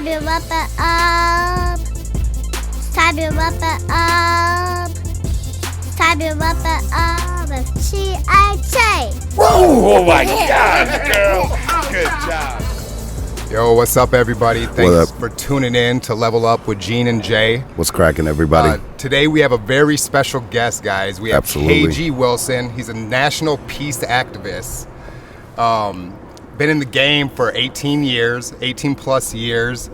Type your weapon up. Type your weapon up. Type your weapon up. It's T-I-J. Oh my God, girl. Good job. Yo, what's up, everybody? Thanks for tuning in to Level Up with Gene and Jay. What's cracking, everybody? Today we have a very special guest, guys. We have Absolutely. KG Wilson. He's a national peace activist. Been in the game for 18 plus years.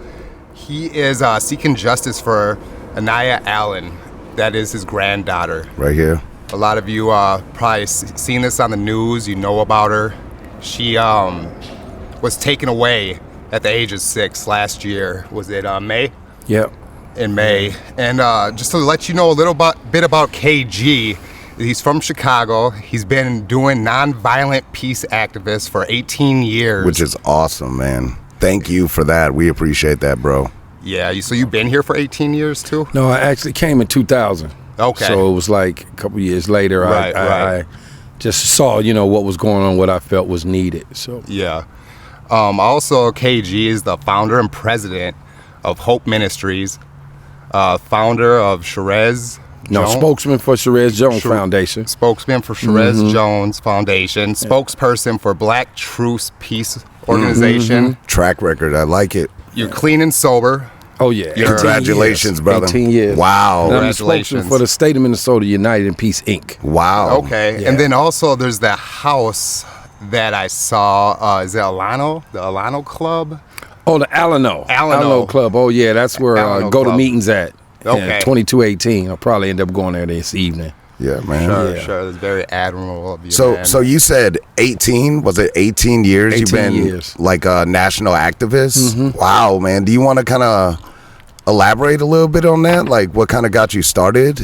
He is seeking justice for Aniya Allen. That is his granddaughter. Right here. A lot of you probably seen this on the news. You know about her. She was taken away at the age of 6 last year. Was it May? Yep. In May. And just to let you know a little bit about KG, he's from Chicago. He's been doing nonviolent peace activists for 18 years. Which is awesome, man. Thank you for that. We appreciate that, bro. Yeah, so you've been here for 18 years too? No, I actually came in 2000. Okay. So it was like a couple years later. Right. I just saw, what was going on, what I felt was needed. So yeah. Also, KG is the founder and president of Hope Ministries, founder of Sherez. Spokesman for Sherez Jones Foundation. Spokesman for Sherez Jones Foundation. Spokesperson for Black Truce Peace Organization. Track record, I like it. You're clean and sober. Oh, yeah. Congratulations, brother. 18 years. Wow. And I'm the Congratulations. spokesman for the state of Minnesota United in Peace, Inc. Wow. Okay. Yeah. And then also there's the house that I saw. Is it Alano? The Alano Club? Oh, the Alano Club. Oh, yeah. That's where Alano go to Club. meetings at. Okay. Yeah, 2218. I'll probably end up going there this evening. Yeah, man. Sure. That's very admirable of you, man. So you said 18? Was it 18 years 18 you've been years. like a national activist? Wow, man. Do you want to kind of elaborate a little bit on that? Like what kind of got you started?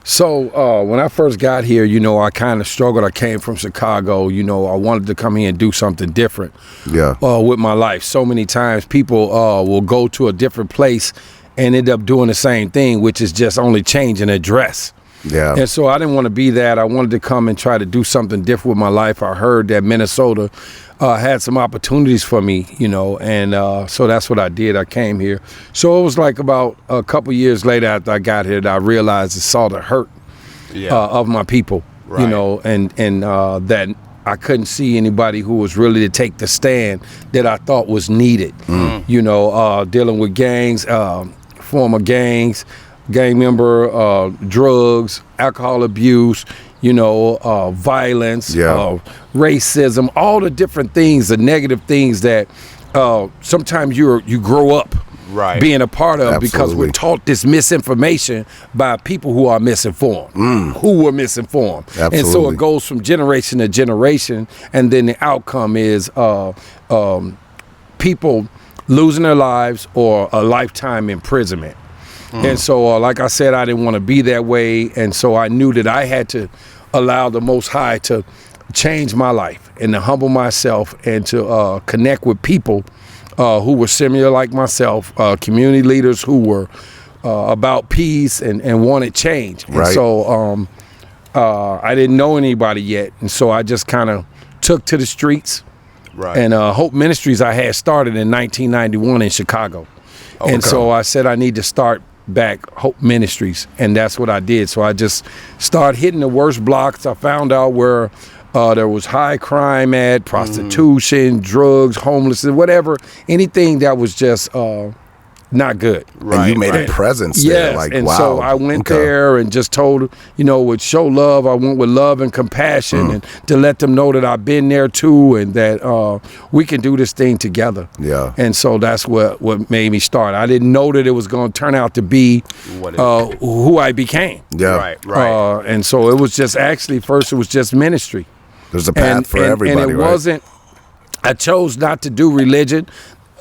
So when I first got here, I kind of struggled. I came from Chicago. I wanted to come here and do something different with my life. So many times people will go to a different place and end up doing the same thing, which is just only changing a dress. Yeah. And so I didn't want to be that. I wanted to come and try to do something different with my life. I heard that Minnesota had some opportunities for me, and so that's what I did. I came here. So it was like about a couple years later after I got here that I realized and saw the hurt of my people, Right. and that I couldn't see anybody who was really to take the stand that I thought was needed, dealing with gangs, former gangs, gang member, drugs, alcohol abuse, violence, racism, all the different things, the negative things that sometimes you grow up being a part of. Absolutely. Because we're taught this misinformation by people who are misinformed, who were misinformed. Absolutely. And so it goes from generation to generation, and then the outcome is people losing their lives or a lifetime imprisonment. And so, like I said, I didn't want to be that way. And so I knew that I had to allow the Most High to change my life and to humble myself and to connect with people who were similar like myself, community leaders who were about peace and wanted change. And Right. so I didn't know anybody yet. And so I just kind of took to the streets. Right. And Hope Ministries I had started in 1991 in Chicago. And so I said I need to start back Hope Ministries, and that's what I did. So I just started hitting the worst blocks. I found out where there was high crime at, prostitution, drugs, homelessness, whatever, anything that was just not good. And you made a presence there. Yes, Like, and wow. so I went there and just told, would show love. I went with love and compassion and to let them know that I've been there too and that we can do this thing together. Yeah. And so that's what made me start. I didn't know that it was going to turn out to be who I became. Yeah. Right. And so it was just actually first it was just ministry. There's a path for everybody, and it right? wasn't. I chose not to do religion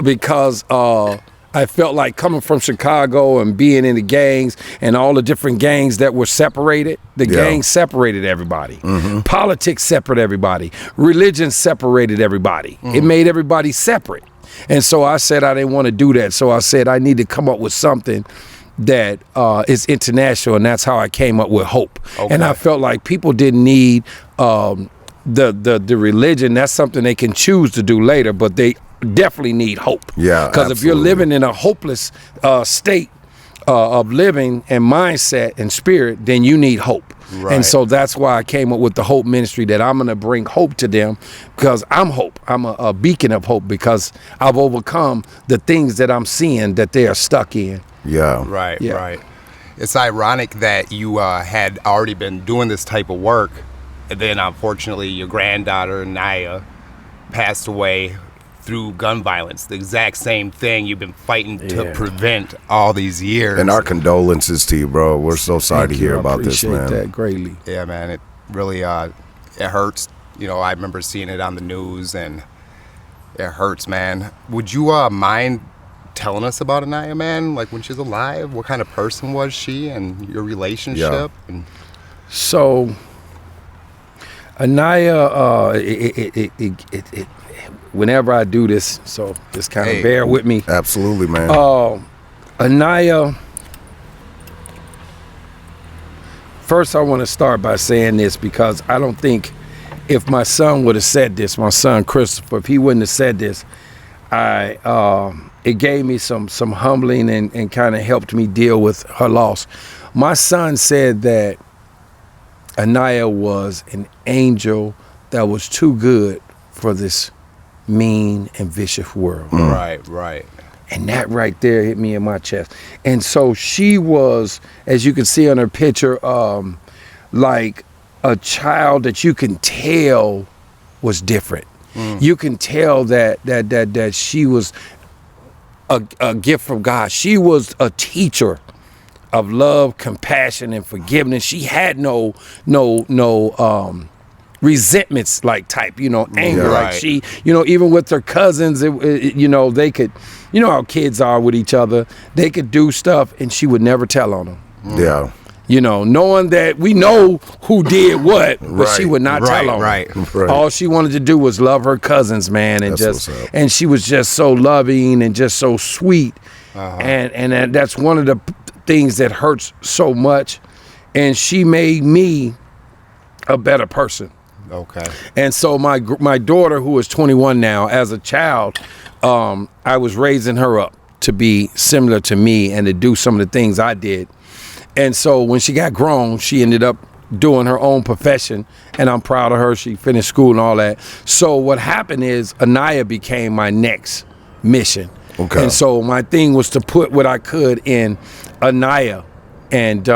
because I felt like coming from Chicago and being in the gangs and all the different gangs that were separated. The gangs separated everybody. Politics separated everybody. Religion separated everybody. It made everybody separate. And so I said I didn't want to do that. So I said I need to come up with something that is international, and that's how I came up with Hope. And I felt like people didn't need the religion. That's something they can choose to do later, but they definitely need hope. Yeah, because if you're absolutely. living in a hopeless state of living and mindset and spirit, then you need hope. Right. And so that's why I came up with the Hope Ministry, that I'm going to bring hope to them, because I'm hope. I'm a beacon of hope, because I've overcome the things that I'm seeing that they are stuck in. Yeah. Right, Yeah. right. It's ironic that you had already been doing this type of work, and then unfortunately your granddaughter, Aniya, passed away through gun violence. The exact same thing you've been fighting to prevent all these years. And our condolences to you, bro. We're so sorry to hear about this, man. I appreciate that greatly. Yeah, man, it really it hurts. You know, I remember seeing it on the news, and it hurts, man. Would you mind telling us about Aniya, man? Like, when she was alive, what kind of person was she, and your relationship? And So, Aniya, whenever I do this, so just kind of bear with me. Absolutely, man. Aniya, first I want to start by saying this, because I don't think if my son would have said this, my son Christopher, if he wouldn't have said this, it gave me some humbling and kind of helped me deal with her loss. My son said that Aniya was an angel that was too good for this mean and vicious world. Right. And that right there hit me in my chest. And so she was, as you can see on her picture, like a child that you can tell was different. You can tell that she was a gift from God. She was a teacher of love, compassion, and forgiveness. She had no resentments like type, anger. Right. Like she, even with her cousins, they could, how kids are with each other. They could do stuff, and she would never tell on them. Yeah. Knowing that we know who did what, but she would not tell on them. Right. All she wanted to do was love her cousins, man, and That's what's up. and she was just so loving and just so sweet. And that's one of the things that hurts so much. And she made me a better person. Okay. And so my daughter, who is 21 now, as a child, I was raising her up to be similar to me and to do some of the things I did. And so when she got grown, she ended up doing her own profession, and I'm proud of her. She finished school and all that. So what happened is Aniya became my next mission. Okay. And so my thing was to put what I could in Aniya, and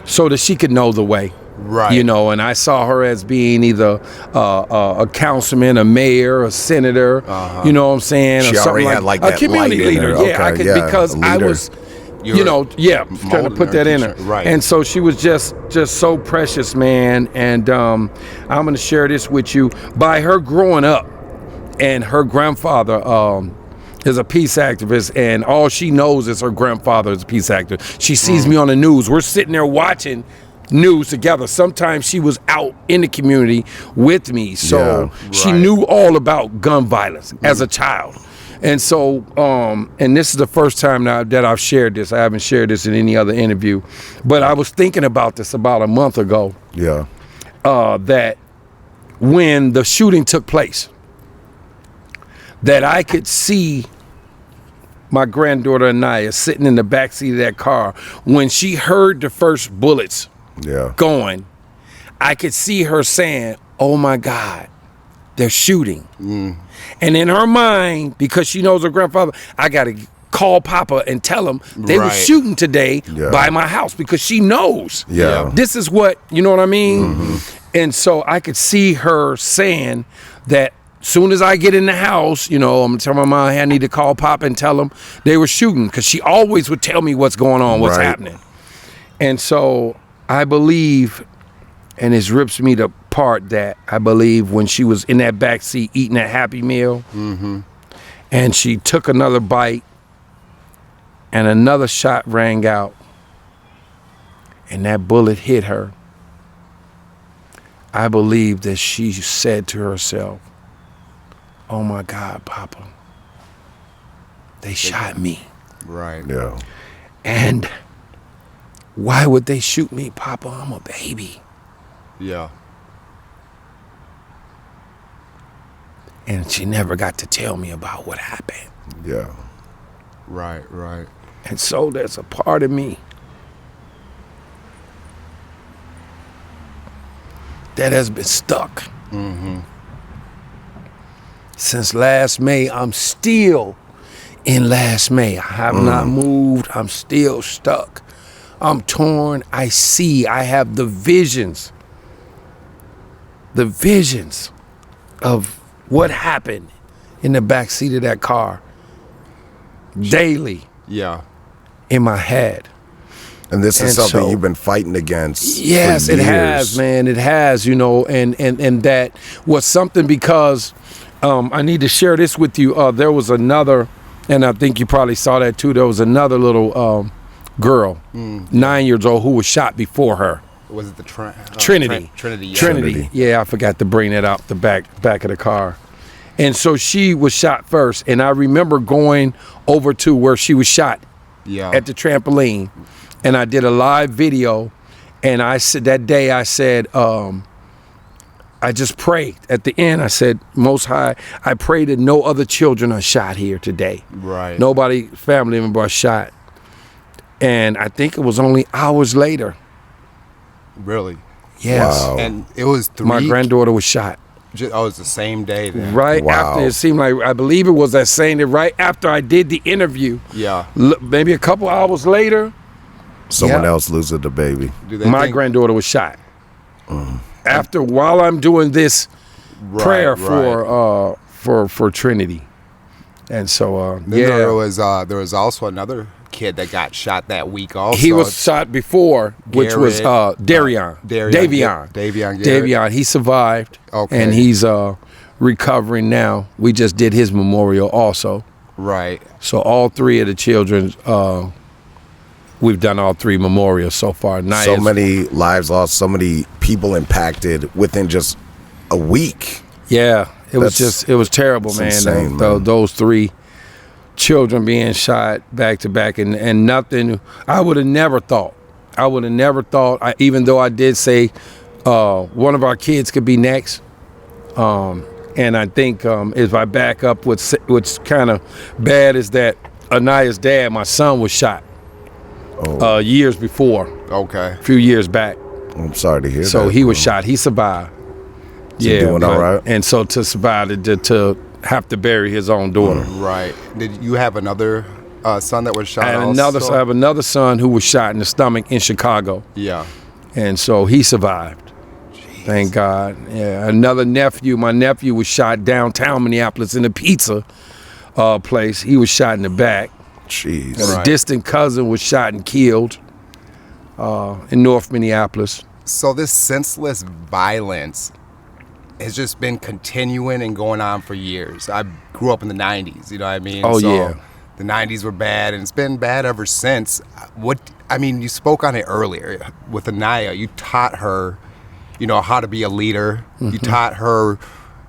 so that she could know the way. Right. And I saw her as being either a councilman, a mayor, a senator, you know what I'm saying? She or something already had, like, a that community light in leader. her. Yeah, I Okay, could, yeah, because a I leader. was, trying to put molding that in her. her, right. And so she was just so precious, man. And I'm going to share this with you. By her growing up, and her grandfather is a peace activist, and all she knows is her grandfather is a peace activist. She sees me on the news. We're sitting there watching news together. Sometimes she was out in the community with me, so she knew all about gun violence as a child. And so, and this is the first time now that I've shared this. I haven't shared this in any other interview, but I was thinking about this about a month ago. Yeah. That when the shooting took place, that I could see my granddaughter Aniya sitting in the backseat of that car. When she heard the first bullets going, I could see her saying, "Oh my God, they're shooting." And in her mind, because she knows her grandfather, I got to call Papa and tell him they were shooting today by my house, because she knows this is what, you know what I mean? And so I could see her saying that soon as I get in the house, I'm going to tell my mom, hey, I need to call Papa and tell him they were shooting, because she always would tell me what's going on, what's happening. And so I believe, and it rips me to part, that I believe when she was in that back seat eating that Happy Meal, and she took another bite, and another shot rang out, and that bullet hit her, I believe that she said to herself, "Oh my God, Papa, they shot me." Right. Yeah. And why would they shoot me, Papa? I'm a baby. Yeah. and she never got to tell me about what happened. Yeah. Right. And so there's a part of me that has been stuck. Since last May, I'm still in last May. I have not moved. I'm still stuck. I'm torn. I have the visions of what happened in the back seat of that car daily. Yeah. In my head. And this is And something so- you've been fighting against. Yes, for it years. has, man. It has, you know, and that was something because I need to share this with you. There was another, and I think you probably saw that too. There was another little girl, 9 years old, who was shot before her. Was it the Trinity. Trinity. Yeah. Trinity. Yeah, I forgot to bring that out the back of the car. And so she was shot first, and I remember going over to where she was shot Yeah. at the trampoline, and I did a live video, and I said that day I said I just prayed at the end. I said, Most High, I pray that no other children are shot here today. Right. Nobody, family member, are shot. And I think it was only hours later. Really. Yes. Wow. And it was three. My granddaughter was shot. Oh, it was the same day then. Right Wow. after, it seemed like, I believe it was that same day, right after I did the interview. Yeah. Maybe a couple hours later, Someone Yeah. else loses the baby. Do they my think- granddaughter was shot. While I'm doing this Right, prayer right. for Trinity, and so Then yeah, there was also another kid that got shot that week. Also, he was shot before, which was Davion. Garrett. Davion. He survived, Okay. and he's recovering now. We just did his memorial also. Right. So all three of the children, we've done all three memorials so far. So many lives lost, so many people impacted within just a week. Yeah, it was That's- terrible, it's man. insane, man. Those three children being shot back to back, and nothing. I would have never thought. Even though I did say one of our kids could be next. And I think if I back up, what's kind of bad is that Aniya's dad, my son, was shot years before, Okay. a few years back. I'm sorry to hear that. So he was shot. He survived. he doing all right? And so to survive, to have to bury his own daughter. Right. Did you have another son that was shot? I have also? another son who was shot in the stomach in Chicago, Yeah. and so he survived. Thank God. Yeah, another nephew. My nephew was shot downtown Minneapolis in a pizza place. He was shot in the back. Jeez. And Right. a distant cousin was shot and killed in North Minneapolis. So this senseless violence has just been continuing and going on for years. I grew up in the 90s, you know what I mean? Oh, yeah. The 90s were bad, and it's been bad ever since. You spoke on it earlier with Aniya. You taught her, how to be a leader. You taught her,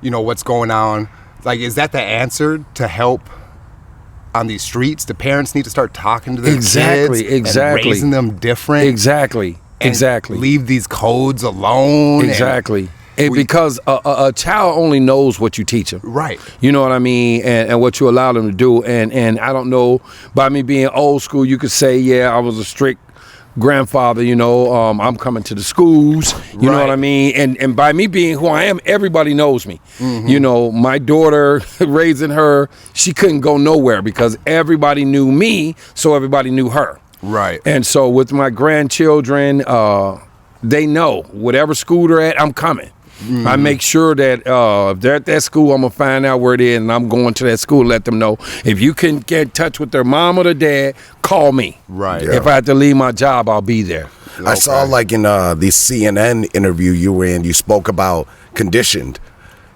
what's going on. Like, is that the answer to help on these streets? The parents need to start talking to their kids and raising them different. Exactly. and leave these codes alone. Exactly. Because a child only knows what you teach them. Right. You know what I mean? And what you allow them to do. And I don't know, by me being old school, you could say, yeah, I was a strict grandfather, I'm coming to the schools, you know what I mean? And by me being who I am, everybody knows me. Mm-hmm. My daughter, raising her, she couldn't go nowhere because everybody knew me, so everybody knew her. Right. And so with my grandchildren, they know whatever school they're at, I'm coming. Mm-hmm. I make sure that if they're at that school, I'm going to find out where it is, and I'm going to that school, let them know. If you can get in touch with their mom or their dad, call me. Right. Yeah. If I have to leave my job, I'll be there. I saw like in the CNN interview you were in, you spoke about conditioned.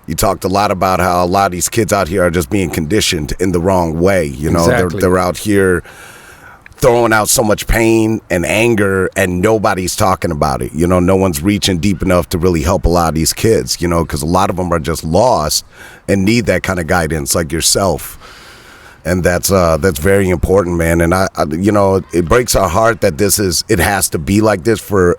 You talked a lot about how a lot of these kids out here are just being conditioned in the wrong way. Exactly. They're out here throwing out so much pain and anger, and nobody's talking about it. No one's reaching deep enough to really help a lot of these kids, because a lot of them are just lost and need that kind of guidance like yourself. And that's very important, man. And I it breaks our heart that it has to be like this for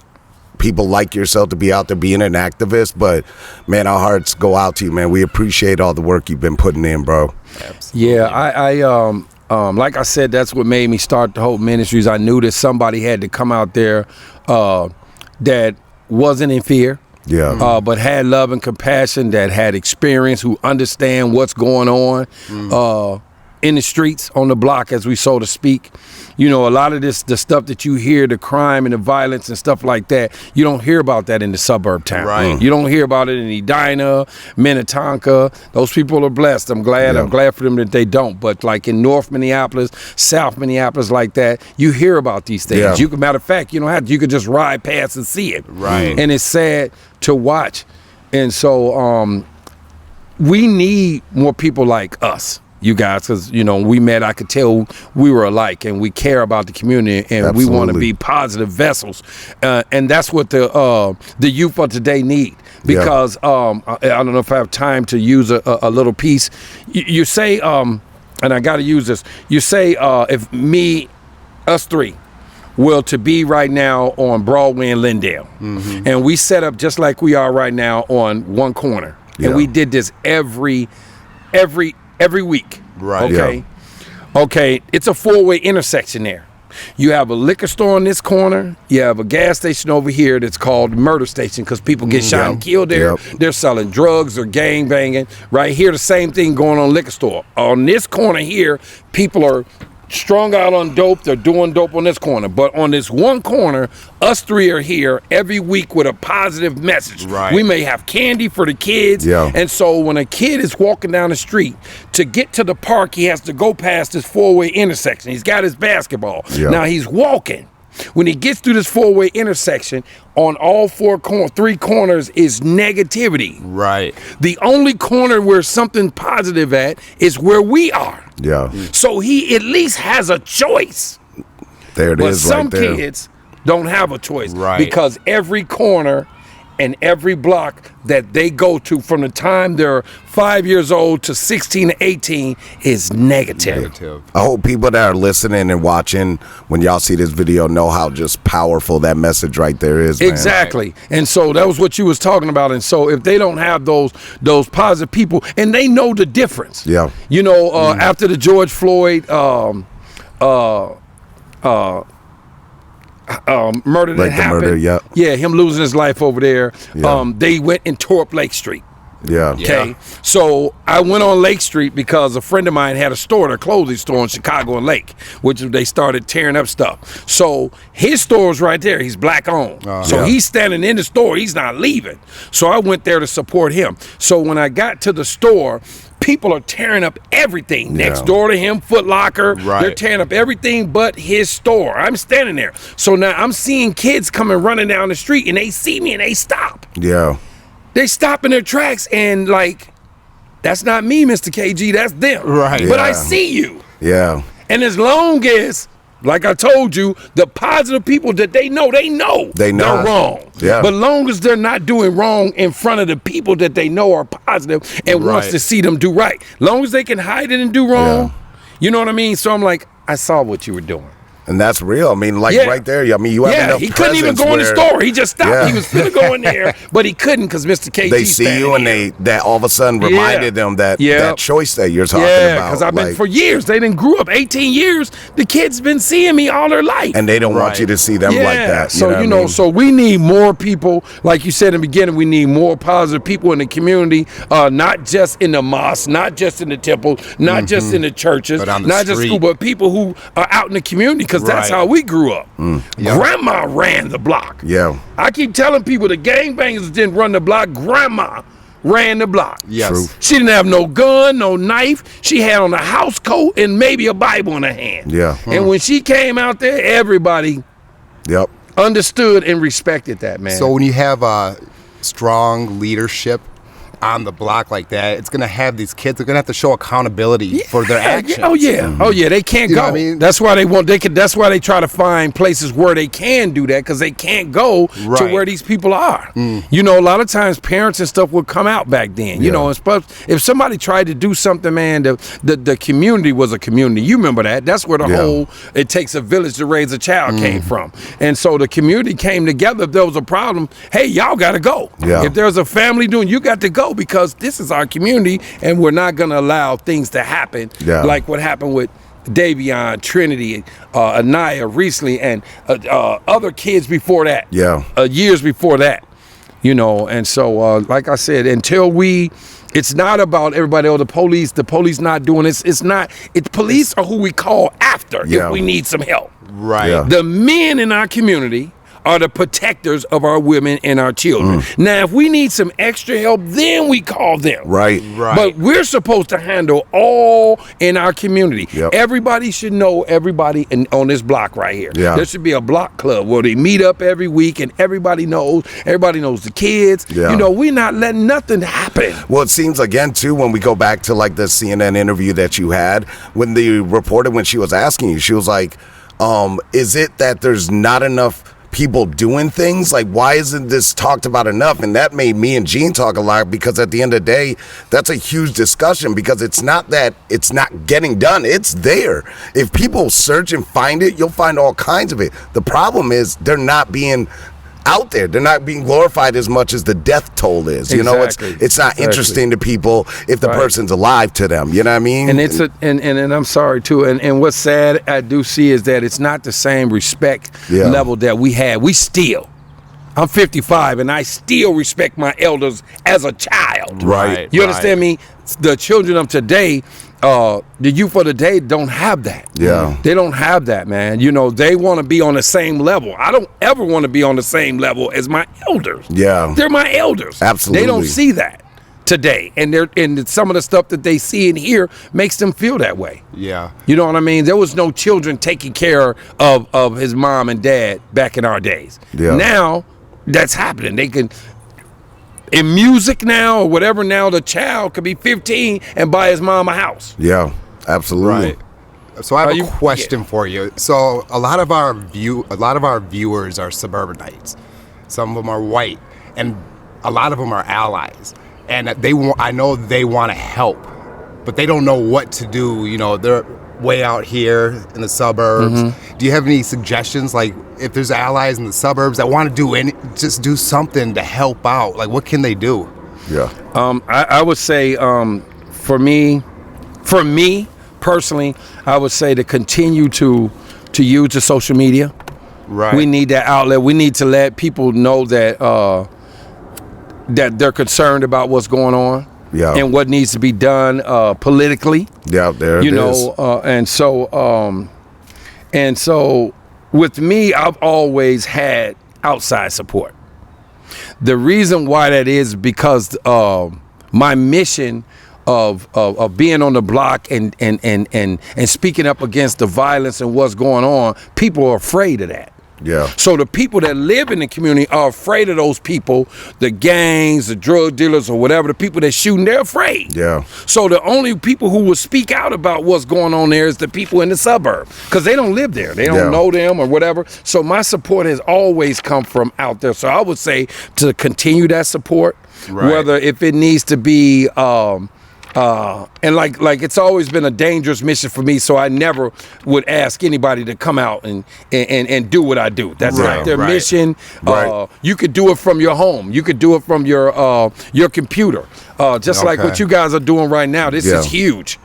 people like yourself to be out there being an activist. But man, our hearts go out to you, man. We appreciate all the work you've been putting in, bro. Absolutely. Yeah, I like I said, that's what made me start the Hope Ministries. I knew that somebody had to come out there that wasn't in fear. Yeah. But had love and compassion, that had experience, who understand what's going on in the streets, on the block, as we so to speak. You know, a lot of the stuff that you hear, the crime and the violence and stuff like that, you don't hear about that in the suburb town. Right. You don't hear about it in Edina, Minnetonka. Those people are blessed. I'm glad for them that they don't. But like in North Minneapolis, South Minneapolis, like that, you hear about these things. Yeah. You can, matter of fact, you don't have to, you could just ride past and see it. Right. And it's sad to watch. And so we need more people like us, you guys, because, you know, we met, I could tell we were alike, and we care about the community, and we want to be positive vessels. And that's what the youth of today need. Because I don't know if I have time to use a little piece. You say, and I got to use this, you say if us three, will to be right now on Broadway and Lindale. And we set up just like we are right now on one corner. And we did this every week. Right. Okay. Okay. It's a 4-way intersection there. You have a liquor store on this corner. You have a gas station over here that's called Murder Station, because people get shot and killed there. They're selling drugs or gang banging. Right here, the same thing going on liquor store. On this corner here, people are strung out on dope. They're doing dope on this corner. But on this one corner, us three are here every week with a positive message. Right. We may have candy for the kids. Yeah. And so when a kid is walking down the street, to get to the park, he has to go past this 4-way intersection. He's got his basketball. Yeah. Now he's walking. When he gets through this 4-way intersection, on all three corners is negativity. Right. The only corner where something positive at is where we are. Yeah. So he at least has a choice. There it But is some right there. kids don't have a choice. Right. Because every corner and every block that they go to from the time they're 5 years old to 16 to 18 is negative. I hope people that are listening and watching, when y'all see this video, know how just powerful that message right there is, man. Exactly. And so that was what you was talking about. And so if they don't have those positive people, and they know the difference. Yeah. You know, after the George Floyd murder that happened. Yeah, him losing his life over there. Yeah. They went and tore up Lake Street. Yeah. Okay. So I went on Lake Street because a friend of mine had a store, a clothing store in Chicago and Lake, which they started tearing up stuff. So his store was right there. He's black owned. So he's standing in the store. He's not leaving. So I went there to support him. So when I got to the store, people are tearing up everything next door to him, Foot Locker. Right. They're tearing up everything but his store. I'm standing there. So now I'm seeing kids coming running down the street, and they see me and they stop. Yeah. They stop in their tracks, and like, that's not me, Mr. KG, that's them. Right. But I see you. Yeah. And as long as, like I told you, the positive people that they know they're wrong. Yeah. But long as they're not doing wrong in front of the people that they know are positive and wants to see them do right. Long as they can hide it and do wrong, you know what I mean? So I'm like, I saw what you were doing. And that's real. I mean, like right there. I mean, you have enough he couldn't even go in the store. He just stopped. He was going to go in there, but he couldn't because Mr. KG. They see you, and that all of a sudden reminded them that choice that you're talking about. Yeah, because I've been for years. They didn't grew up 18 years. The kids been seeing me all their life, and they don't want you to see them like that. So so we need more people, like you said in the beginning. We need more positive people in the community, not just in the mosque, not just in the temple, not just in the churches, not just school, but people who are out in the community. Because that's how we grew up. Grandma ran the block. Yeah. I keep telling people the gangbangers didn't run the block. Grandma ran the block. Yes. True. She didn't have no gun, no knife. She had on a house coat and maybe a Bible in her hand. Yeah. And when she came out there, everybody understood and respected that, man. So when you have strong leadership on the block like that, it's going to have these kids, they're going to have to show accountability for their actions. Oh yeah, they can't go. What I mean? That's why that's why they try to find places where they can do that, because they can't go to where these people are. You know, a lot of times parents and stuff would come out back then. You know, if somebody tried to do something, man, the community was a community. You remember that? That's where the whole "it takes a village to raise a child" came from. And so the community came together. If there was a problem, hey, y'all got to go. If there's a family doing, you got to go, because this is our community, and we're not going to allow things to happen like what happened with Davion, Trinity, Aniya recently, and other kids before that. Years before that. You know, and so like I said, it's not about everybody else. The police not doing this. Police are who we call after if we need some help. The men in our community are the protectors of our women and our children. Now, if we need some extra help, then we call them. But we're supposed to handle all in our community. Everybody should know everybody on this block right here. There should be a block club where they meet up every week, and everybody knows the kids. You know, we're not letting nothing happen. Well, it seems, again, too, when we go back to like the CNN interview that you had, when the reporter, when she was asking you, she was like, is it that there's not enough people doing things? Like, why isn't this talked about enough? And that made me and Gene talk a lot, because at the end of the day, that's a huge discussion, because it's not that it's not getting done. It's there. If people search and find it, you'll find all kinds of it. The problem is they're not being out there. They're not being glorified as much as the death toll is. You know, it's not interesting to people if the person's alive to them. You know what I mean? And it's and I'm sorry too. And what's sad I do see is that it's not the same respect level that we had. I'm 55 and I still respect my elders as a child. You understand me? The children of today, the youth of the day don't have that. They don't have that, man. You know, they want to be on the same level. I don't ever want to be on the same level as my elders. They're my elders. Absolutely. They don't see that today, and some of the stuff that they see and hear makes them feel that way. You know what I mean? There was no children taking care of his mom and dad back in our days. Now that's happening. They can, in music now or whatever, now the child could be 15 and buy his mom a house. Absolutely. So I have a question for you. So a lot of our viewers are suburbanites. Some of them are white, and a lot of them are allies. And I know they want to help, but they don't know what to do. You know, they're way out here in the suburbs. Do you have any suggestions, like if there's allies in the suburbs that want to just do something to help out? Like, what can they do? I would say, for me personally, I would say to continue to use the social media. We need that outlet. We need to let people know that that they're concerned about what's going on. And what needs to be done politically. You know, and so with me, I've always had outside support. The reason why that is because my mission of being on the block and speaking up against the violence and what's going on, people are afraid of that. So the people that live in the community are afraid of those people, the gangs, the drug dealers, or whatever, the people that shooting, they're afraid. So the only people who will speak out about what's going on there is the people in the suburb, because they don't live there. They don't know them or whatever. So my support has always come from out there. So I would say to continue that support, whether if it needs to be and like it's always been a dangerous mission for me, so I never would ask anybody to come out and do what I do. That's not their mission. You could do it from your home. You could do it from your computer. Just like what you guys are doing right now. This is huge.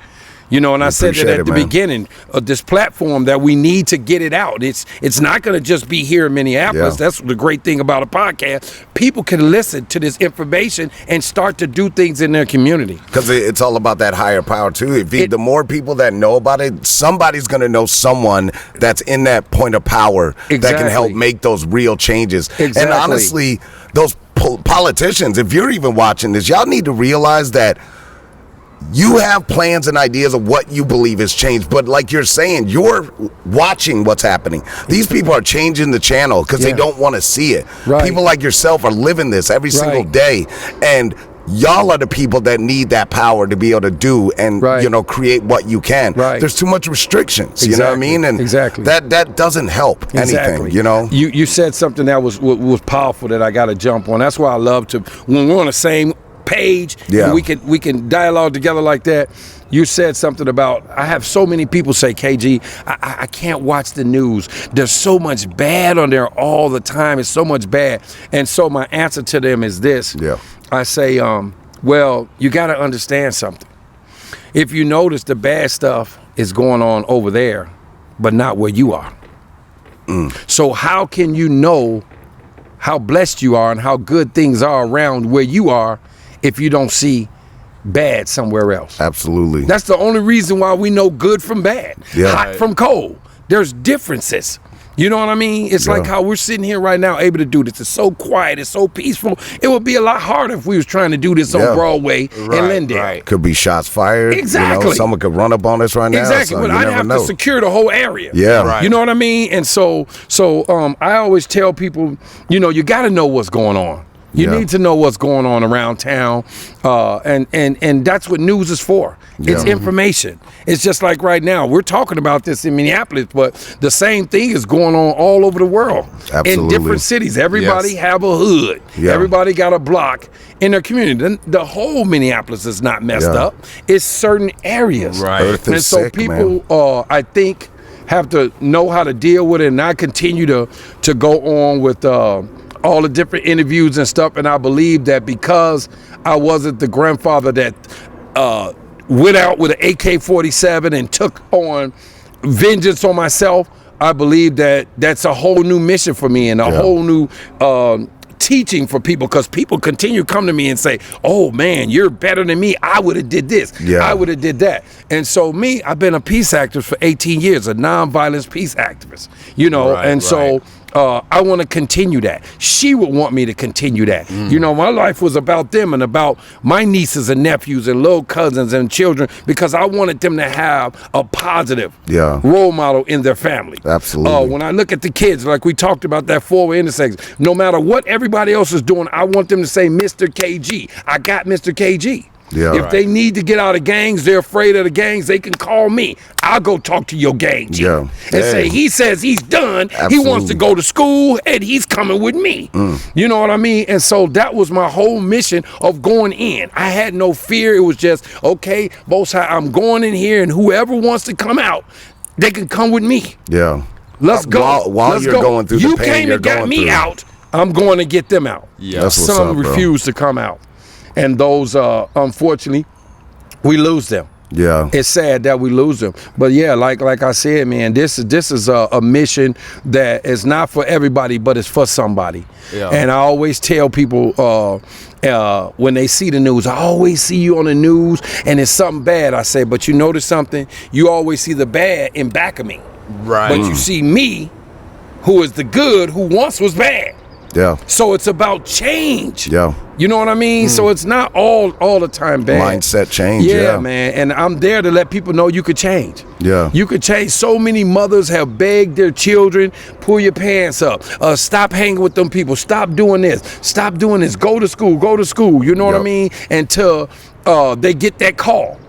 You know, and I said that at the beginning of this platform that we need to get it out. It's not going to just be here in Minneapolis. That's the great thing about a podcast. People can listen to this information and start to do things in their community. Because it's all about that higher power, too. The more people that know about it, somebody's going to know someone that's in that point of power that can help make those real changes. And honestly, those politicians, if you're even watching this, y'all need to realize that you have plans and ideas of what you believe has changed, but like you're saying, you're watching what's happening. These people are changing the channel because they don't want to see it. People like yourself are living this every single day, and y'all are the people that need that power to be able to do and Right. you know, create what you can. Right. There's too much restrictions. You know what I Exactly. mean? And Exactly. that doesn't help anything. You know. You said something that was powerful that I got to jump on. That's why I love to when we're on the same page. Yeah. And we can dialogue together like that. You said something about, I have so many people say, KG, I can't watch the news. There's so much bad on there all the time. It's so much bad. And so my answer to them is this. Yeah. I say, well, you got to understand something. If you notice, the bad stuff is going on over there, but not where you are. So how can you know how blessed you are and how good things are around where you are if you don't see bad somewhere else? Absolutely. That's the only reason why we know good from bad, Yeah. hot from cold. There's differences. You know what I mean? It's like how we're sitting here right now able to do this. It's so quiet. It's so peaceful. It would be a lot harder if we was trying to do this on Broadway and Lindale. Could be shots fired. Exactly. You know, someone could run up on us right now. Exactly, So but you I'd never have know. to secure the whole area. Yeah. Right. You know what I mean? And so I always tell people, you know, you got to know what's going on. You need to know what's going on around town, and that's what news is for. It's information. It's just like right now, we're talking about this in Minneapolis, but the same thing is going on all over the world. Absolutely. In different cities. Everybody have a hood. Yeah. Everybody got a block in their community. Then the whole Minneapolis is not messed up. It's certain areas. Right. Earth And is so sick, people, I think, have to know how to deal with it, and I continue to go on with all the different interviews and stuff. And I believe that because I wasn't the grandfather that went out with an AK-47 and took on vengeance on myself, I believe that that's a whole new mission for me and a whole new teaching for people, because people continue to come to me and say, oh man, you're better than me. I would have did this. I would have did that. And so me, I've been a peace activist for 18 years, a nonviolence peace activist, you know, so I want to continue that. She would want me to continue that. You know, my life was about them and about my nieces and nephews and little cousins and children, because I wanted them to have a positive role model in their family. Absolutely. When I look at the kids, like we talked about that four-way intersection, no matter what everybody else is doing, I want them to say, Mr. KG. I got Mr. KG. If they need to get out of gangs, they're afraid of the gangs, they can call me. I'll go talk to your gang chief and say, he says he's done. He wants to go to school and he's coming with me. You know what I mean? And so that was my whole mission of going in. I had no fear. It was just, okay, Most High, I'm going in here, and whoever wants to come out, they can come with me. Let's go. While you're going through the pain, you came and got me out, I'm going to get them out. That's what's Some up, bro. refuse to come out. And those, unfortunately, we lose them. It's sad that we lose them. But yeah, like I said, man, this is a mission that is not for everybody, but it's for somebody. And I always tell people when they see the news, I always see you on the news and it's something bad. I say, but you notice something? You always see the bad in back of me. But you see me, who is the good, who once was bad. So it's about change. You know what I mean? So it's not all the time bad. Mindset change. Man. And I'm there to let people know you could change. You could change. So many mothers have begged their children, pull your pants up. Stop hanging with them people. Stop doing this. Stop doing this. Go to school. Go to school. You know what I mean? Until they get that call.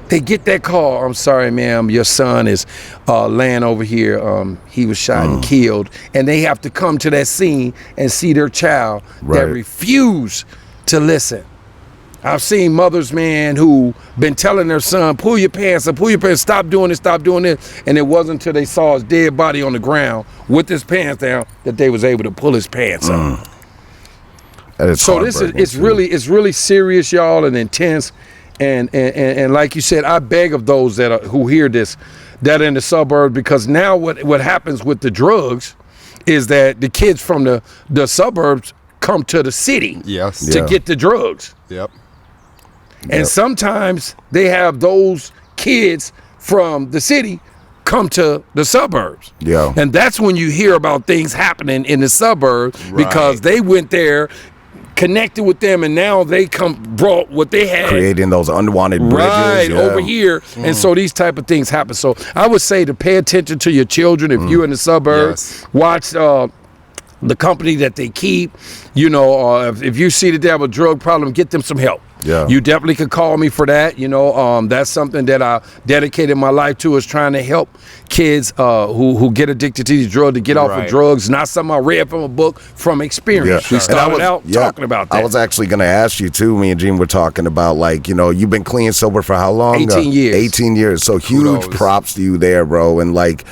They get that call. I'm sorry, ma'am, your son is laying over here. He was shot and killed. And they have to come to that scene and see their child that refuse to listen. I've seen mothers, man, who been telling their son, pull your pants up, pull your pants, stop doing this, stop doing this. And it wasn't until they saw his dead body on the ground with his pants down that they was able to pull his pants up. So it's really serious, y'all, and intense. And like you said, I beg of those who hear this, that are in the suburbs, because now what happens with the drugs is that the kids from the suburbs come to the city to get the drugs. And sometimes they have those kids from the city come to the suburbs. And that's when you hear about things happening in the suburbs, because they went there, connected with them, and now they brought what they had, creating those unwanted bridges over here. And so these type of things happen. So I would say to pay attention to your children. If you're in the suburbs, watch the company that they keep, you know, or if you see that they have a drug problem, get them some help. Yeah. You definitely could call me for that. You know, that's something that I dedicated my life to, is trying to help kids who get addicted to these drugs to get off of drugs. Not something I read from a book, from experience. We started out talking about that. I was actually going to ask you too. Me and Gene were talking about, like, you know, you've been clean sober for how long? 18 years. 18 years. So huge props to you there, bro. And like,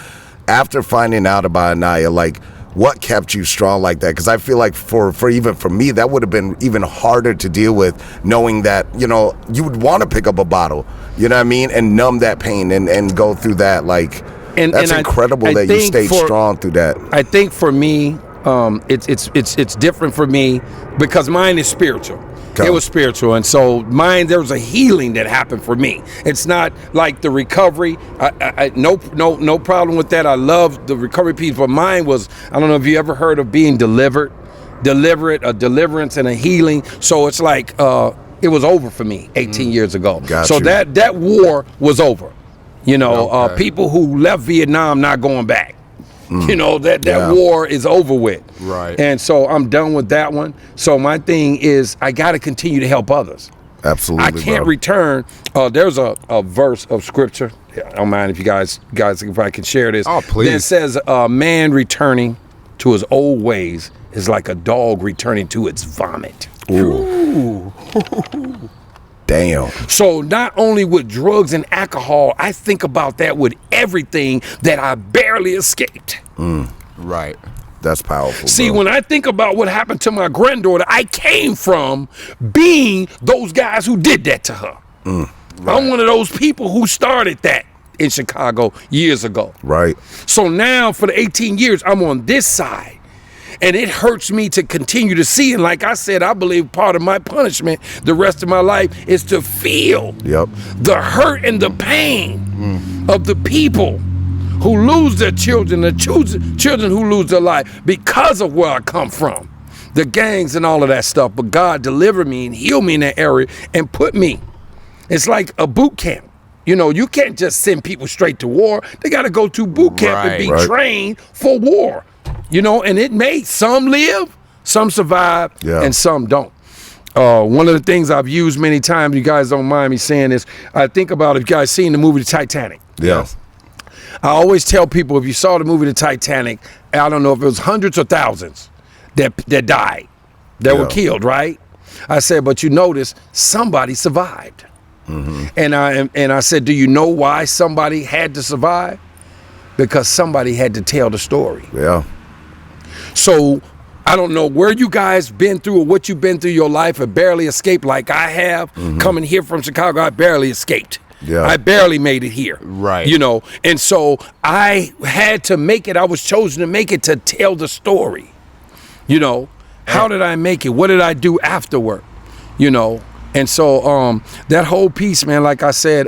after finding out about Aniya, like, what kept you strong like that? Because I feel like for even for me, that would have been even harder to deal with, knowing that, you know, you would want to pick up a bottle, you know what I mean, and numb that pain and go through that. Like, that's incredible that you stayed strong through that. I think for me, it's different for me because mine is spiritual. It was spiritual, and so there was a healing that happened for me. It's not like the recovery. No problem with that. I love the recovery piece, but mine was, I don't know if you ever heard of being delivered, a deliverance and a healing. So it's like it was over for me 18 years ago. So that war was over. You know, people who left Vietnam not going back. You know, that war is over with. Right. And so I'm done with that one. So my thing is, I got to continue to help others. Absolutely, I can't return. There's a verse of scripture. I don't mind if you guys, if I can share this. Oh, please. That says, a man returning to his old ways is like a dog returning to its vomit. Ooh. Damn. So not only with drugs and alcohol, I think about that with everything that I barely escaped. Right. That's powerful. See, bro. when I think about what happened to my granddaughter, I came from being those guys who did that to her. Right. I'm one of those people who started that in Chicago years ago. Right. So now for the 18 years, I'm on this side. And it hurts me to continue to see. And like I said, I believe part of my punishment the rest of my life is to feel the hurt and the pain of the people who lose their children, the children who lose their life because of where I come from, the gangs and all of that stuff. But God delivered me and healed me in that area and put me. It's like a boot camp. You know, you can't just send people straight to war. They got to go to boot camp and be trained for war. You know, and it made some live, some survive, and some don't. One of the things I've used many times, you guys don't mind me saying this, I think about, if you guys seen the movie The Titanic. Yes. I always tell people, if you saw the movie The Titanic, I don't know if it was hundreds or thousands that died, that were killed, right? I said, but you notice somebody survived. And I said, do you know why somebody had to survive? Because somebody had to tell the story. Yeah. So I don't know where you guys been through or what you've been through your life and barely escaped like I have. Coming here from Chicago, I barely escaped. Yeah. I barely made it here. Right. You know, and so I had to make it. I was chosen to make it to tell the story. You know, how did I make it? What did I do afterward? You know, and so that whole piece, man, like I said,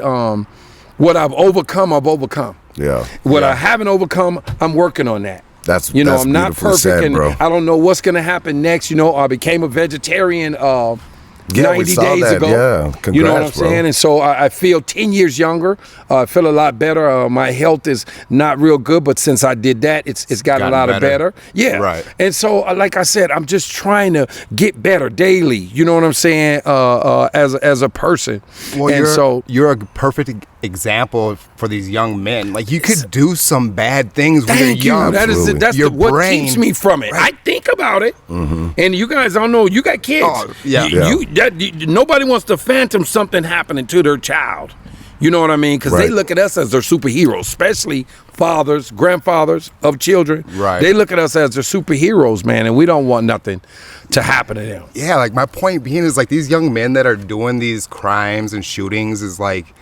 what I've overcome, I've overcome. Yeah. What I haven't overcome, I'm working on that. That's you know, I'm not perfect, said, and bro. I don't know what's gonna happen next. You know, I became a vegetarian 90 days ago. Yeah, congrats, you know what I'm bro. saying? And so I feel 10 years younger. I feel a lot better. My health is not real good, but since I did that, it's gotten a lot better. Yeah. Right. And so, like I said, I'm just trying to get better daily. You know what I'm saying? As a person. Well, and you're a perfect example for these young men. Like, you could do some bad things when you're young. That's your what brain keeps me from it. Right. I think about it, and you guys don't know. You got kids. Oh, yeah. Nobody wants to phantom something happening to their child. You know what I mean? Because they look at us as their superheroes, especially fathers, grandfathers of children. Right. They look at us as their superheroes, man, and we don't want nothing to happen to them. Yeah, like, my point being is, like, these young men that are doing these crimes and shootings is like,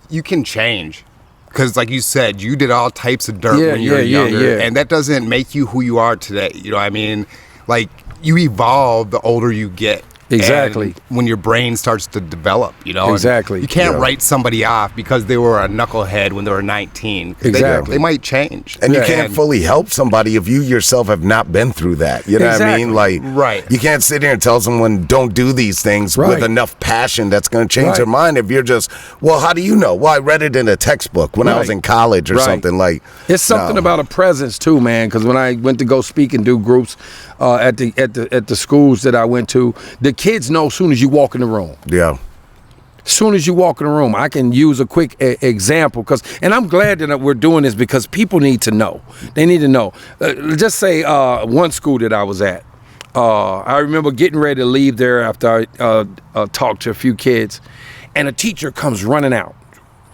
you can change. Because, like you said, you did all types of dirt when you were younger, and that doesn't make you who you are today. You know what I mean? Like, you evolve the older you get. Exactly. And when your brain starts to develop, you know. Exactly. You can't write somebody off because they were a knucklehead when they were 19. 'Cause Exactly. They might change. And you can't fully help somebody if you yourself have not been through that. You know what I mean? Like, you can't sit here and tell someone don't do these things with enough passion that's going to change their mind. If you're just, well, how do you know? Well, I read it in a textbook when I was in college or something. Like, it's something about a presence too, man. Because when I went to go speak and do groups at the schools that I went to, the kids know as soon as you walk in the room. Yeah. As soon as you walk in the room, I can use a quick example and I'm glad that we're doing this because people need to know. They need to know. Just say one school that I was at. I remember getting ready to leave there after I talked to a few kids, and a teacher comes running out.